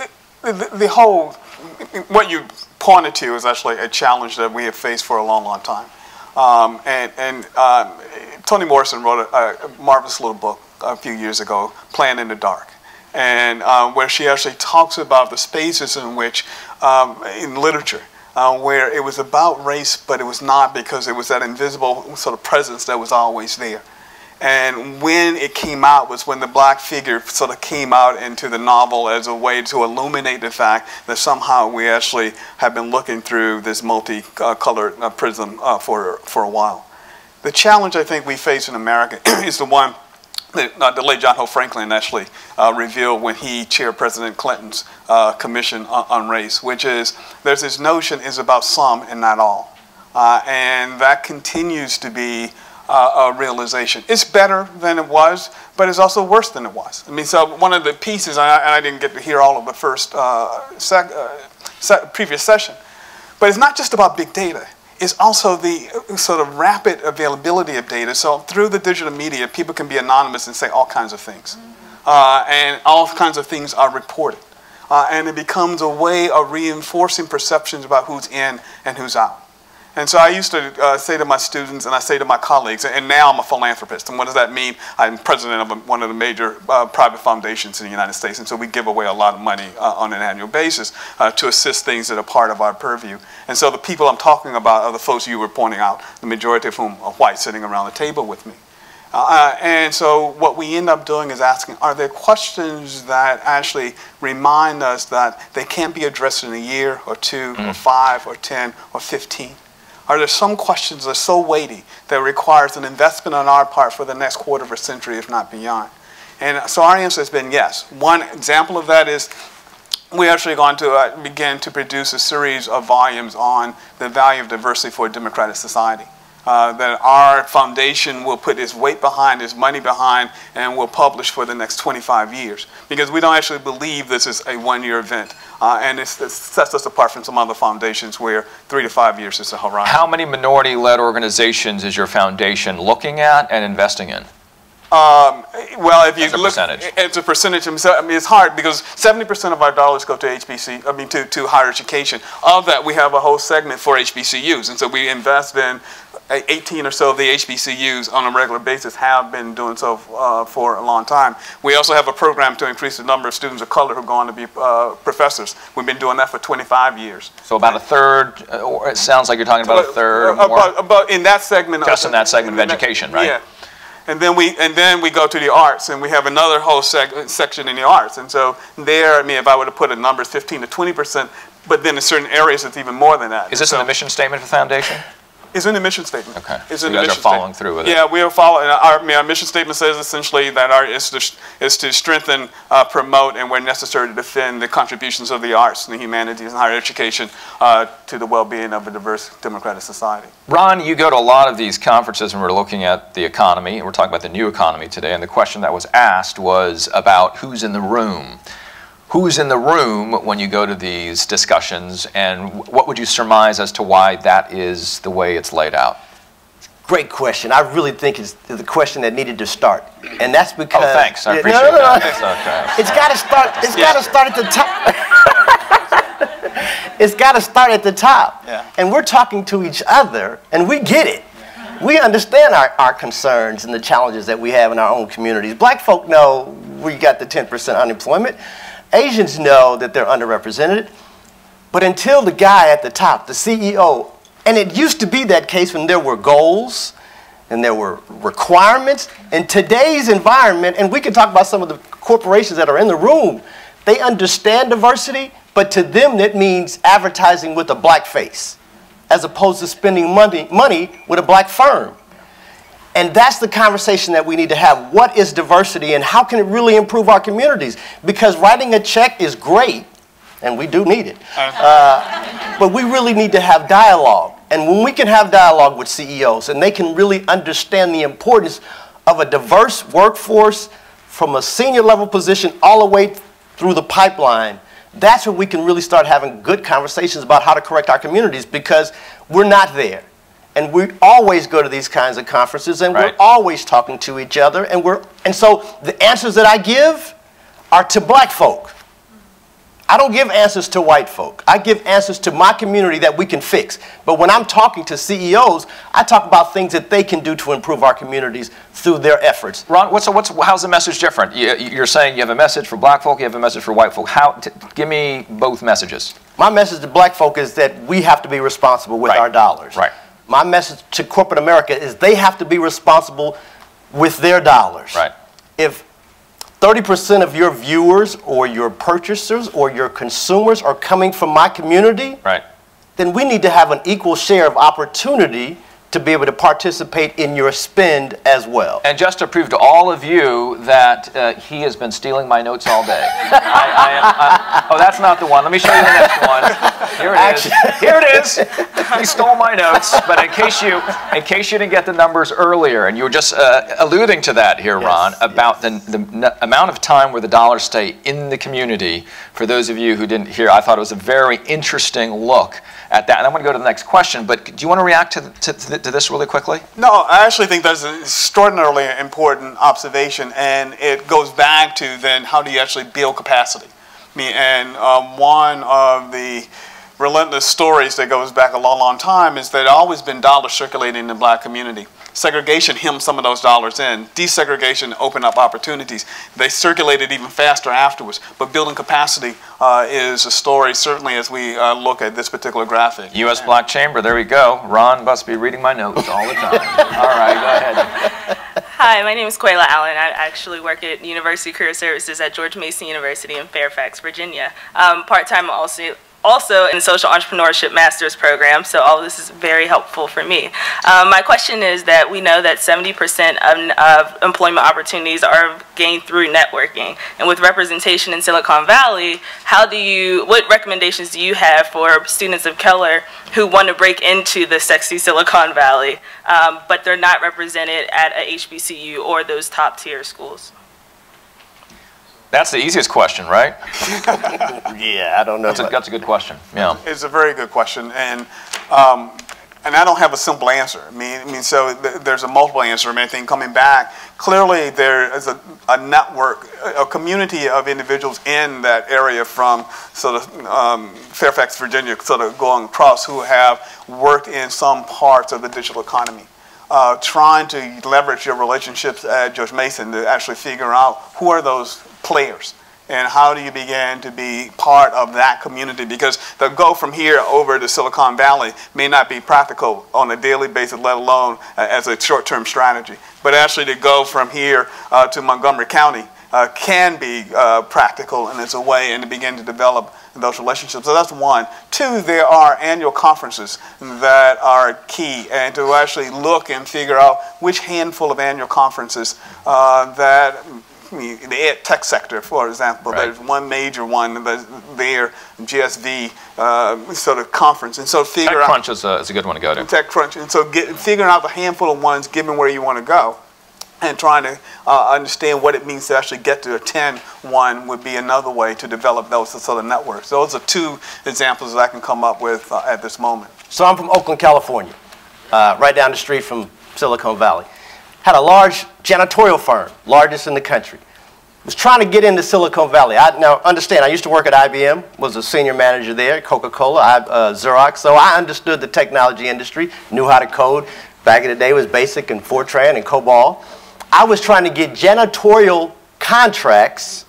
the whole, what you pointed to is actually a challenge that we have faced for a long, long time. Toni Morrison wrote a marvelous little book a few years ago, Playing in the Dark, and where she actually talks about the spaces in which, in literature, where it was about race, but it was not, because it was that invisible sort of presence that was always there. And when it came out was when the black figure sort of came out into the novel as a way to illuminate the fact that somehow we actually have been looking through this multicolored prism for a while. The challenge I think we face in America is the one that the late John Hope Franklin actually revealed when he chaired President Clinton's commission on race, which is there's this notion is about some and not all. And that continues to be a realization. It's better than it was, but it's also worse than it was. I mean, so one of the pieces, and I didn't get to hear all of the first previous session, but it's not just about big data. It's also the sort of rapid availability of data. So through the digital media, people can be anonymous and say all kinds of things. And all kinds of things are reported. And it becomes a way of reinforcing perceptions about who's in and who's out. And so I used to say to my students, and I say to my colleagues, and now I'm a philanthropist. And what does that mean? I'm president of one of the major private foundations in the United States. And so we give away a lot of money on an annual basis to assist things that are part of our purview. And so the people I'm talking about are the folks you were pointing out, the majority of whom are white, sitting around the table with me. And so what we end up doing is asking, are there questions that actually remind us that they can't be addressed in a year or 2 or 5 or 10 or 15? Are there some questions that are so weighty that requires an investment on our part for the next quarter of a century, if not beyond? And so our answer has been yes. One example of that is we're actually going to begin to produce a series of volumes on the value of diversity for a democratic society. That our foundation will put its weight behind, its money behind, and will publish for the next 25 years. Because we don't actually believe this is a one-year event. And it sets us apart from some other foundations where 3 to 5 years is the horizon.
How many minority-led organizations is your foundation looking at and investing in?
Well, if you look, it's a percentage. I mean, it's hard because 70% of our dollars go to HBC. I mean, to higher education. Of that, we have a whole segment for HBCUs, and so we invest in 18 or so of the HBCUs on a regular basis. Have been doing so for a long time. We also have a program to increase the number of students of color who go on to be professors. We've been doing that for 25 years. So
about a third, or it sounds like you're talking about a third.
About in that segment.
Just in that segment of education, right?
Yeah. And then we go to the arts, and we have another whole section in the arts. And so there, I mean, if I were to put a number, it's 15 to 20%, but then in certain areas it's even more than that.
Is this in the mission statement of the foundation?
It's in the mission statement.
Okay.
It's
so
in
you
the
guys are following through with it.
Yeah, we are following. Our mission statement says essentially that is to strengthen, promote, and where necessary to defend the contributions of the arts and the humanities and higher education to the well-being of a diverse democratic society.
Ron, you go to a lot of these conferences and we're looking at the economy, and we're talking about the new economy today, and the question that was asked was about who's in the room. Who's in the room when you go to these discussions, and what would you surmise as to why that is the way it's laid out?
Great question. I really think it's the question that needed to start, and that's because.
Oh, thanks. I appreciate that. Okay.
It's got to start. It's got to start at the top. It's got to start at the top.
Yeah. And
we're talking to each other, and we get it. We understand our concerns and the challenges that we have in our own communities. Black folk know we got the 10% unemployment. Asians know that they're underrepresented, but until the guy at the top, the CEO, and it used to be that case when there were goals and there were requirements. In today's environment, and we can talk about some of the corporations that are in the room, they understand diversity, but to them that means advertising with a black face, as opposed to spending money with a black firm. And that's the conversation that we need to have. What is diversity and how can it really improve our communities? Because writing a check is great, and we do need it. But we really need to have dialogue. And when we can have dialogue with CEOs and they can really understand the importance of a diverse workforce from a senior level position all the way through the pipeline, that's when we can really start having good conversations about how to correct our communities, because we're not there. And we always go to these kinds of conferences, and we're always talking to each other. And so the answers that I give are to black folk. I don't give answers to white folk. I give answers to my community that we can fix. But when I'm talking to CEOs, I talk about things that they can do to improve our communities through their efforts.
Ron, how's the message different? You're saying you have a message for black folk, you have a message for white folk. Give me both messages.
My message to black folk is that we have to be responsible with our dollars.
Right.
My message to corporate America is they have to be responsible with their dollars.
Right.
If 30% of your viewers or your purchasers or your consumers are coming from my community,
right,
then we need to have an equal share of opportunity to be able to participate in your spend as well.
And just to prove to all of you that he has been stealing my notes all day. Oh, that's not the one. Let me show you the next one. Here it is. Here it is. He stole my notes. But in case you didn't get the numbers earlier, and you were just alluding to that here, Ron, about the amount of time where the dollars stay in the community. For those of you who didn't hear, I thought it was a very interesting look at that. And I'm going to go to the next question. But do you want to react to this really quickly?
No, I actually think that's an extraordinarily important observation, and it goes back to then how do you actually build capacity? I mean, and one of the relentless stories that goes back a long, long time is that there always been dollars circulating in the black community. Segregation hemmed some of those dollars in. Desegregation opened up opportunities. They circulated even faster afterwards. But building capacity is a story, certainly as we look at this particular graphic.
U.S. Black Chamber, there we go. Ron Busby reading my notes all the time. All right, go ahead.
Hi, my name is Quayla Allen. I actually work at University Career Services at George Mason University in Fairfax, Virginia. Part-time also in social entrepreneurship master's program, so all of this is very helpful for me. My question is that we know that 70% of employment opportunities are gained through networking, and with representation in Silicon Valley, what recommendations do you have for students of color who want to break into the sexy Silicon Valley, but they're not represented at a HBCU or those top tier schools?
That's the easiest question, right?
Yeah, I don't know.
That's a good question. Yeah,
it's a very good question, and I don't have a simple answer. I mean, so there's a multiple answer. I mean, I think coming back, clearly there is a network, a community of individuals in that area from sort of Fairfax, Virginia, sort of going across, who have worked in some parts of the digital economy. Trying to leverage your relationships at George Mason to actually figure out who are those players and how do you begin to be part of that community, because the go from here over to Silicon Valley may not be practical on a daily basis, let alone as a short-term strategy. But actually to go from here to Montgomery County can be practical, and it's a way and to begin to develop those relationships. So that's one. Two, there are annual conferences that are key, and to actually look and figure out which handful of annual conferences that the ed tech sector, for example, right. There's one major one that's there, GSV sort of conference, and so figure out.
TechCrunch is a good one to go to.
TechCrunch, and so figuring out the handful of ones, given where you want to go, and trying to understand what it means to actually get to attend one would be another way to develop those sort of networks. Those are two examples that I can come up with at this moment.
So I'm from Oakland, California, right down the street from Silicon Valley. Had a large janitorial firm, largest in the country. Was trying to get into Silicon Valley. Now understand, I used to work at IBM, was a senior manager there, Coca-Cola, Xerox, so I understood the technology industry, knew how to code. Back in the day it was BASIC and Fortran and COBOL. I was trying to get janitorial contracts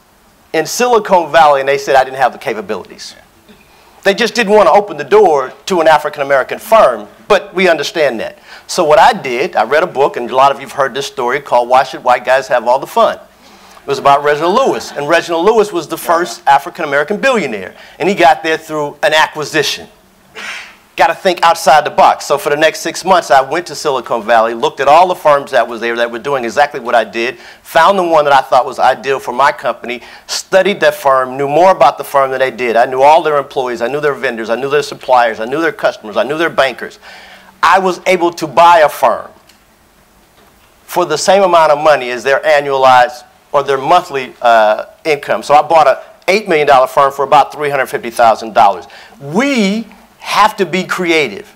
in Silicon Valley, and they said I didn't have the capabilities. They just didn't want to open the door to an African-American firm, but we understand that. So what I did, I read a book, and a lot of you have heard this story, called Why Should White Guys Have All the Fun? It was about Reginald Lewis, and Reginald Lewis was the first African-American billionaire, and he got there through an acquisition. Got to think outside the box. So for the next 6 months, I went to Silicon Valley, looked at all the firms that was there that were doing exactly what I did, found the one that I thought was ideal for my company, studied that firm, knew more about the firm than they did. I knew all their employees, I knew their vendors, I knew their suppliers, I knew their customers, I knew their bankers. I was able to buy a firm for the same amount of money as their annualized or their monthly income. So I bought an $8 million firm for about $350,000. We have to be creative.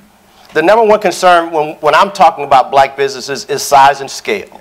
The number one concern when I'm talking about black businesses is size and scale.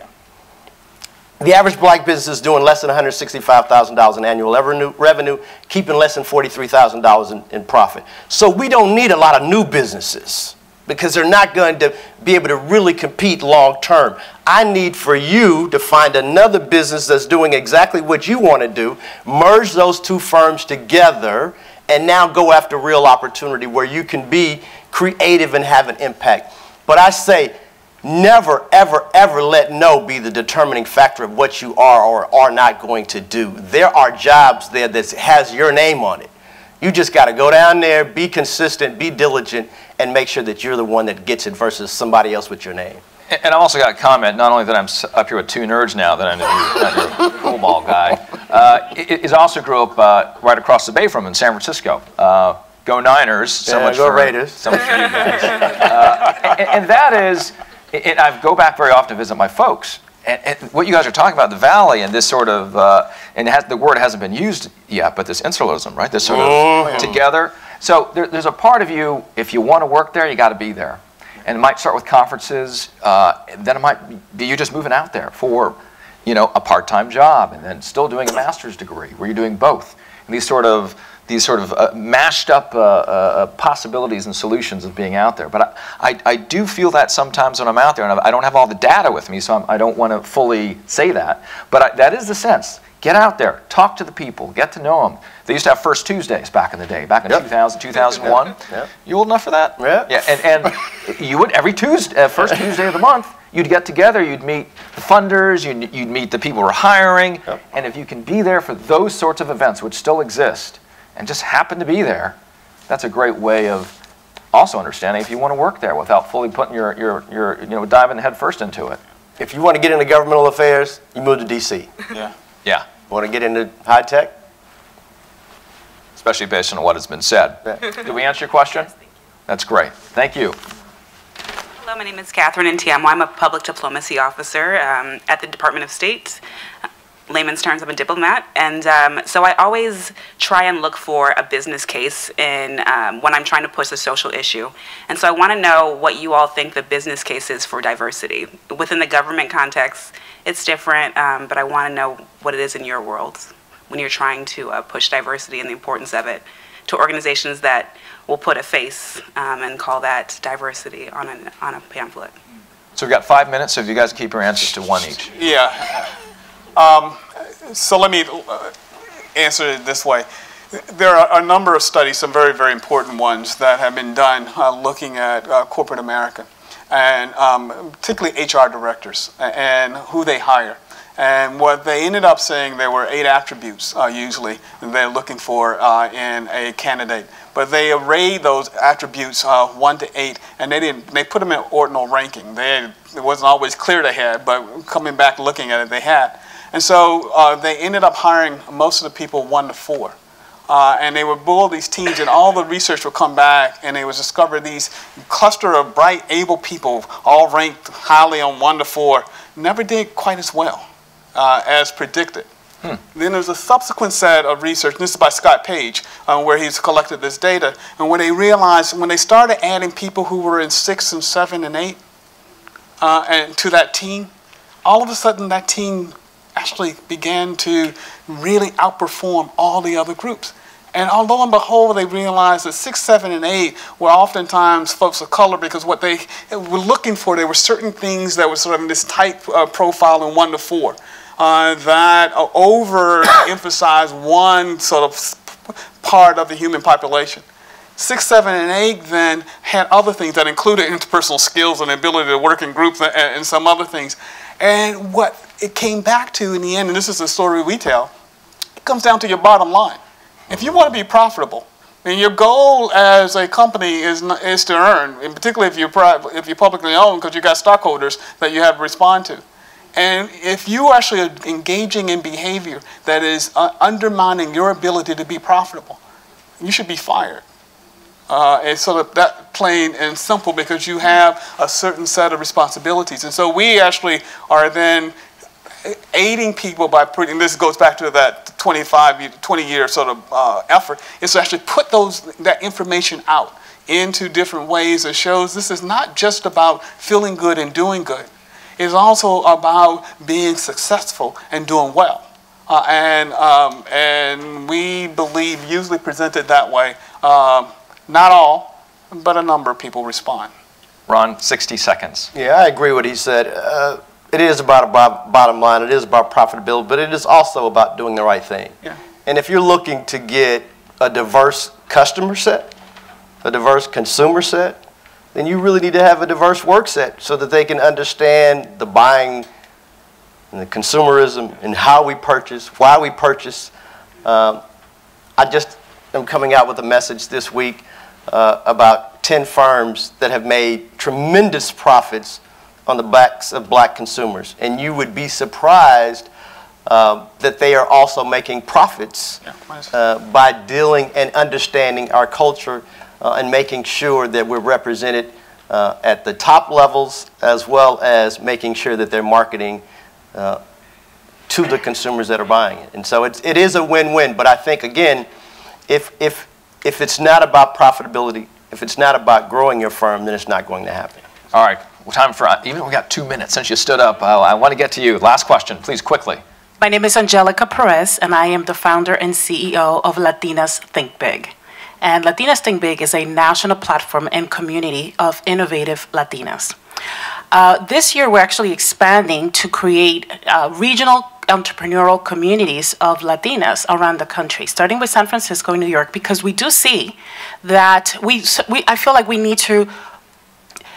The average black business is doing less than $165,000 in annual revenue, keeping less than $43,000 in profit. So we don't need a lot of new businesses because they're not going to be able to really compete long term. I need for you to find another business that's doing exactly what you want to do, merge those two firms together, and now go after real opportunity where you can be creative and have an impact. But I say, never, ever, ever let no be the determining factor of what you are or are not going to do. There are jobs there that has your name on it. You just got to go down there, be consistent, be diligent, and make sure that you're the one that gets it versus somebody else with your name.
And I've also got a comment, not only that I'm up here with two nerds now, that I'm not your football guy, is also grew up right across the bay from in San Francisco. Go Niners, so much
go
for
Raiders. So much for you
guys. And that is, I go back very often to visit my folks. And what you guys are talking about, the valley and this sort of, and the word hasn't been used yet, but this insularism, right? This sort of together. So there's a part of you, if you want to work there, you got to be there. And it might start with conferences. Then it might be you just moving out there for, a part-time job, and then still doing a master's degree where you're doing both. And these sort of mashed up possibilities and solutions of being out there. But I do feel that sometimes when I'm out there, and I don't have all the data with me, so I don't want to fully say that. But that is the sense. Get out there, talk to the people, get to know them. They used to have First Tuesdays back in the day, back in 2000, 2001.
Yep.
You old enough for that?
Yeah.
And you would, every Tuesday, first Tuesday of the month, you'd get together, you'd meet the funders, you'd meet the people who are hiring, and if you can be there for those sorts of events, which still exist, and just happen to be there, that's a great way of also understanding if you want to work there without fully putting your diving head first into it.
If you want to get into governmental affairs, you move to D.C.
Yeah.
Want to get into high tech?
Especially based on what has been said. Did we answer your question?
Yes, thank you.
That's great. Thank you.
Hello, my name is Catherine Ntiamo. I'm a public diplomacy officer at the Department of State. Layman's terms, I'm a diplomat, and so I always try and look for a business case when I'm trying to push a social issue. And so I want to know what you all think the business case is for diversity. Within the government context, it's different, but I want to know what it is in your world when you're trying to push diversity and the importance of it to organizations that will put a face and call that diversity on a pamphlet.
So we've got 5 minutes, so if you guys keep your answers to one each.
Yeah. So let me answer it this way. There are a number of studies, some very, very important ones, that have been done looking at corporate America, and particularly HR directors and who they hire. And what they ended up saying, there were 8 attributes usually they're looking for in a candidate. But they arrayed those attributes 1 to 8, and they put them in ordinal ranking. It wasn't always clear they had, but coming back looking at it, they had. And so they ended up hiring most of the people 1 to 4. And they would build these teams, and all the research would come back, and they would discover these cluster of bright, able people, all ranked highly on 1 to 4, never did quite as well as predicted. Then there's a subsequent set of research, and this is by Scott Page, where he's collected this data, and when they realized, when they started adding people who were in 6 and 7 and 8 and to that team, all of a sudden that team actually began to really outperform all the other groups. And lo and behold, they realized that 6, 7, and 8 were oftentimes folks of color, because what they were looking for, there were certain things that were sort of in this tight profile in 1 to 4 that overemphasized one sort of part of the human population. 6, 7, and 8 then had other things that included interpersonal skills and the ability to work in groups and some other things. And what it came back to in the end, and this is the story we tell, it comes down to your bottom line. If you want to be profitable, then your goal as a company is to earn, and particularly if you're publicly owned, because you've got stockholders that you have to respond to. And if you actually are engaging in behavior that is undermining your ability to be profitable, you should be fired. It's sort of that plain and simple, because you have a certain set of responsibilities. And so we actually are then aiding people by putting, this goes back to that 20-year sort of effort, is to actually put that information out into different ways that shows this is not just about feeling good and doing good. It's also about being successful and doing well. And we believe, usually presented that way, not all, but a number of people respond.
Ron, 60 seconds.
Yeah, I agree with what he said. It is about a bottom line. It is about profitability, but it is also about doing the right thing.
Yeah.
And if you're looking to get a diverse customer set, a diverse consumer set, then you really need to have a diverse work set so that they can understand the buying and the consumerism and how we purchase, why we purchase. I just am coming out with a message this week about 10 firms that have made tremendous profits on the backs of black consumers. And you would be surprised that they are also making profits by dealing and understanding our culture and making sure that we're represented at the top levels, as well as making sure that they're marketing to the consumers that are buying it. And so it is a win-win. But I think, again, if it's not about profitability, if it's not about growing your firm, then it's not going to happen.
All right. Well, time for, even we got 2 minutes since you stood up. I want to get to you. Last question, please, quickly.
My name is Angelica Perez, and I am the founder and CEO of Latinas Think Big. And Latinas Think Big is a national platform and community of innovative Latinas. This year, we're actually expanding to create regional entrepreneurial communities of Latinas around the country, starting with San Francisco and New York, because we do see that I feel like we need to,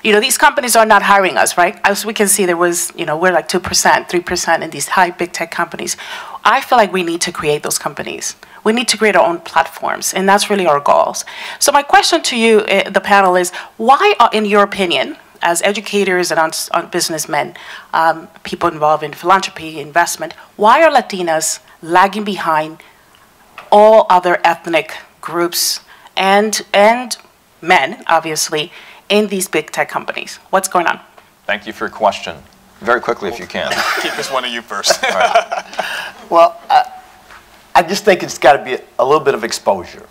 these companies are not hiring us, right? As we can see, there was, we're like 2%, 3% in these high big tech companies. I feel like we need to create those companies. We need to create our own platforms, and that's really our goals. So my question to you, the panel, is why, in your opinion, as educators and businessmen, people involved in philanthropy, investment, why are Latinas lagging behind all other ethnic groups and men, obviously, in these big tech companies? What's going on?
Thank you for your question. Very quickly, if you can.
Keep this one of you first.
All right.
Well, I just think it's got to be a little bit of exposure.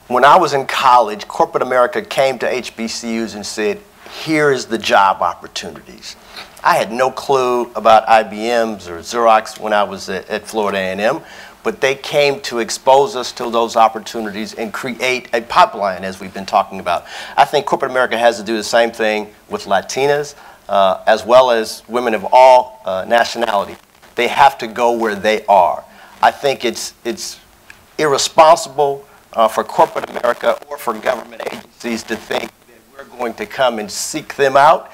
When I was in college, corporate America came to HBCUs and said, here is the job opportunities. I had no clue about IBMs or Xerox when I was at Florida A&M, but they came to expose us to those opportunities and create a pipeline, as we've been talking about. I think corporate America has to do the same thing with Latinas, as well as women of all nationality. They have to go where they are. I think it's irresponsible for corporate America or for government agencies to think that we're going to come and seek them out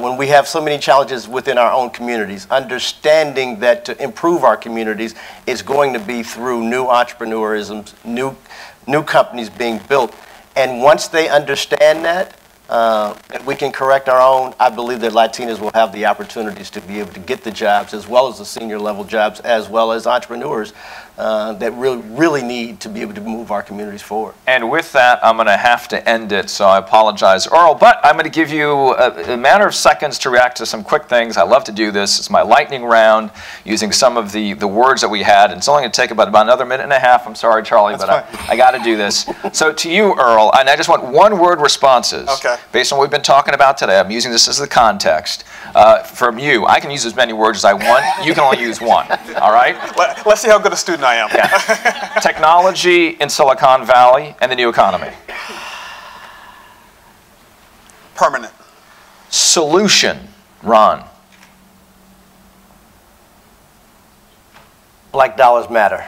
when we have so many challenges within our own communities. Understanding that to improve our communities is going to be through new entrepreneurisms, new companies being built. And once they understand that we can correct our own, I believe that Latinas will have the opportunities to be able to get the jobs, as well as the senior level jobs, as well as entrepreneurs that really need to be able to move our communities forward.
And with that, I'm going to have to end it, so I apologize, Earl, but I'm going to give you a matter of seconds to react to some quick things. I love to do this. It's my lightning round, using some of the words that we had, and it's only going to take about another minute and a half. I'm sorry, Charlie, but I got to do this. So to you, Earl, and I just want one-word responses.
Okay.
Based on what we've been talking about today. I'm using this as the context. From you, I can use as many words as I want. You can only use one. All right?
Let's see how good a student I am.
Yeah. Technology in Silicon Valley and the new economy.
Permanent.
Solution, Ron.
Black dollars matter.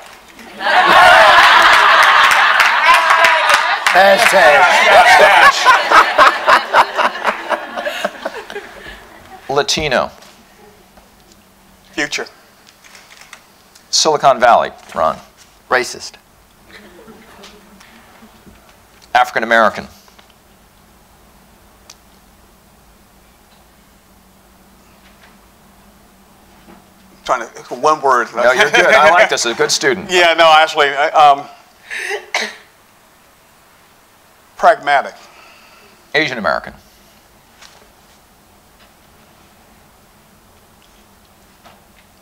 Hashtag.
Latino.
Future.
Silicon Valley, Ron.
Racist.
African American.
Trying to, one word.
No, you're good. I like this. A good student.
Yeah, no, actually, pragmatic.
Asian American.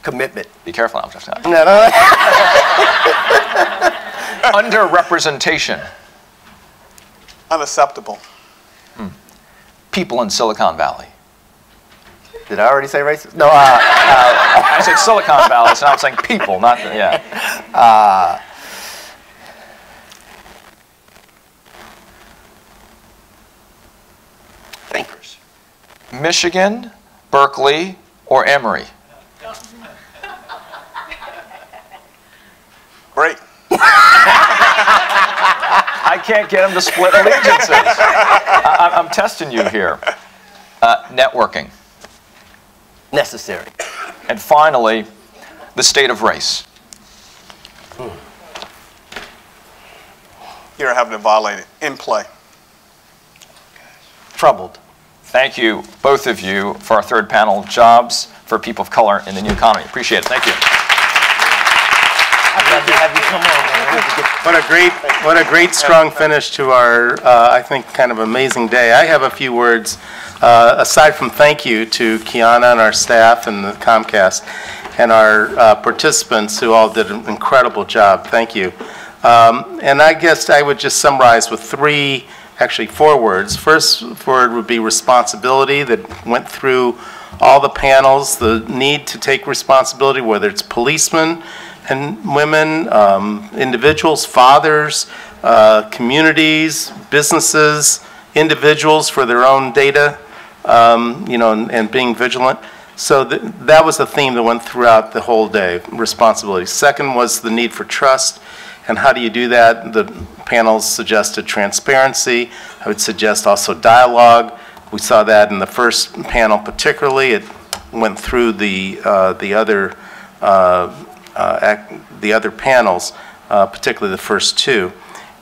Commitment.
Be careful. I'm just not.
No.
Underrepresentation.
Unacceptable.
People in Silicon Valley.
Did I already say racist? No.
I said Silicon Valley, so I'm saying people, not yeah.
Thinkers.
Michigan, Berkeley, or Emory.
Great.
I can't get them to split allegiances. I'm testing you here. Networking.
Necessary.
And finally, the state of race.
here having it violated in play.
Troubled.
Thank you, both of you, for our third panel, Jobs for People of Color in the New Economy. Appreciate it. Thank you.
I'd love to have you come on, man.
What a great strong finish to our, I think, kind of amazing day. I have a few words, aside from thank you to Kiana and our staff and the Comcast and our participants who all did an incredible job. Thank you. And I guess I would just summarize with actually four words. First word would be responsibility, that went through all the panels, the need to take responsibility, whether it's policemen and women, individuals, fathers, communities, businesses, individuals for their own data, you know, and being vigilant. So that was the theme that went throughout the whole day, responsibility. Second was the need for trust. And how do you do that? The panels suggested transparency. I would suggest also dialogue. We saw that in the first panel particularly. It went through the other panels, particularly the first two.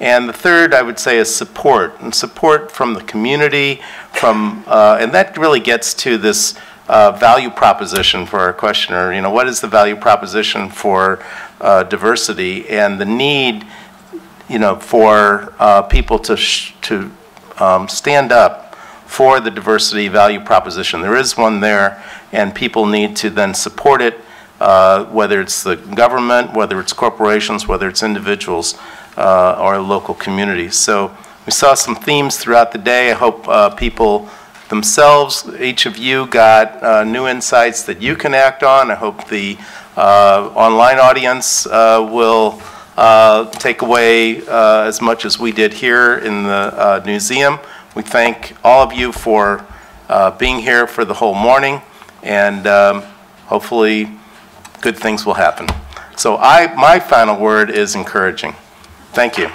And the third, I would say, is support, and support from the community, and that really gets to this value proposition for our questioner. You know, what is the value proposition for diversity, and the need, you know, for people to stand up for the diversity value proposition. There is one there, and people need to then support it, whether it's the government, whether it's corporations, whether it's individuals or local communities. So we saw some themes throughout the day. I hope people themselves, each of you, got new insights that you can act on. I hope the online audience will take away as much as we did here in the museum. We thank all of you for being here for the whole morning, and hopefully good things will happen. So my final word is encouraging. Thank you.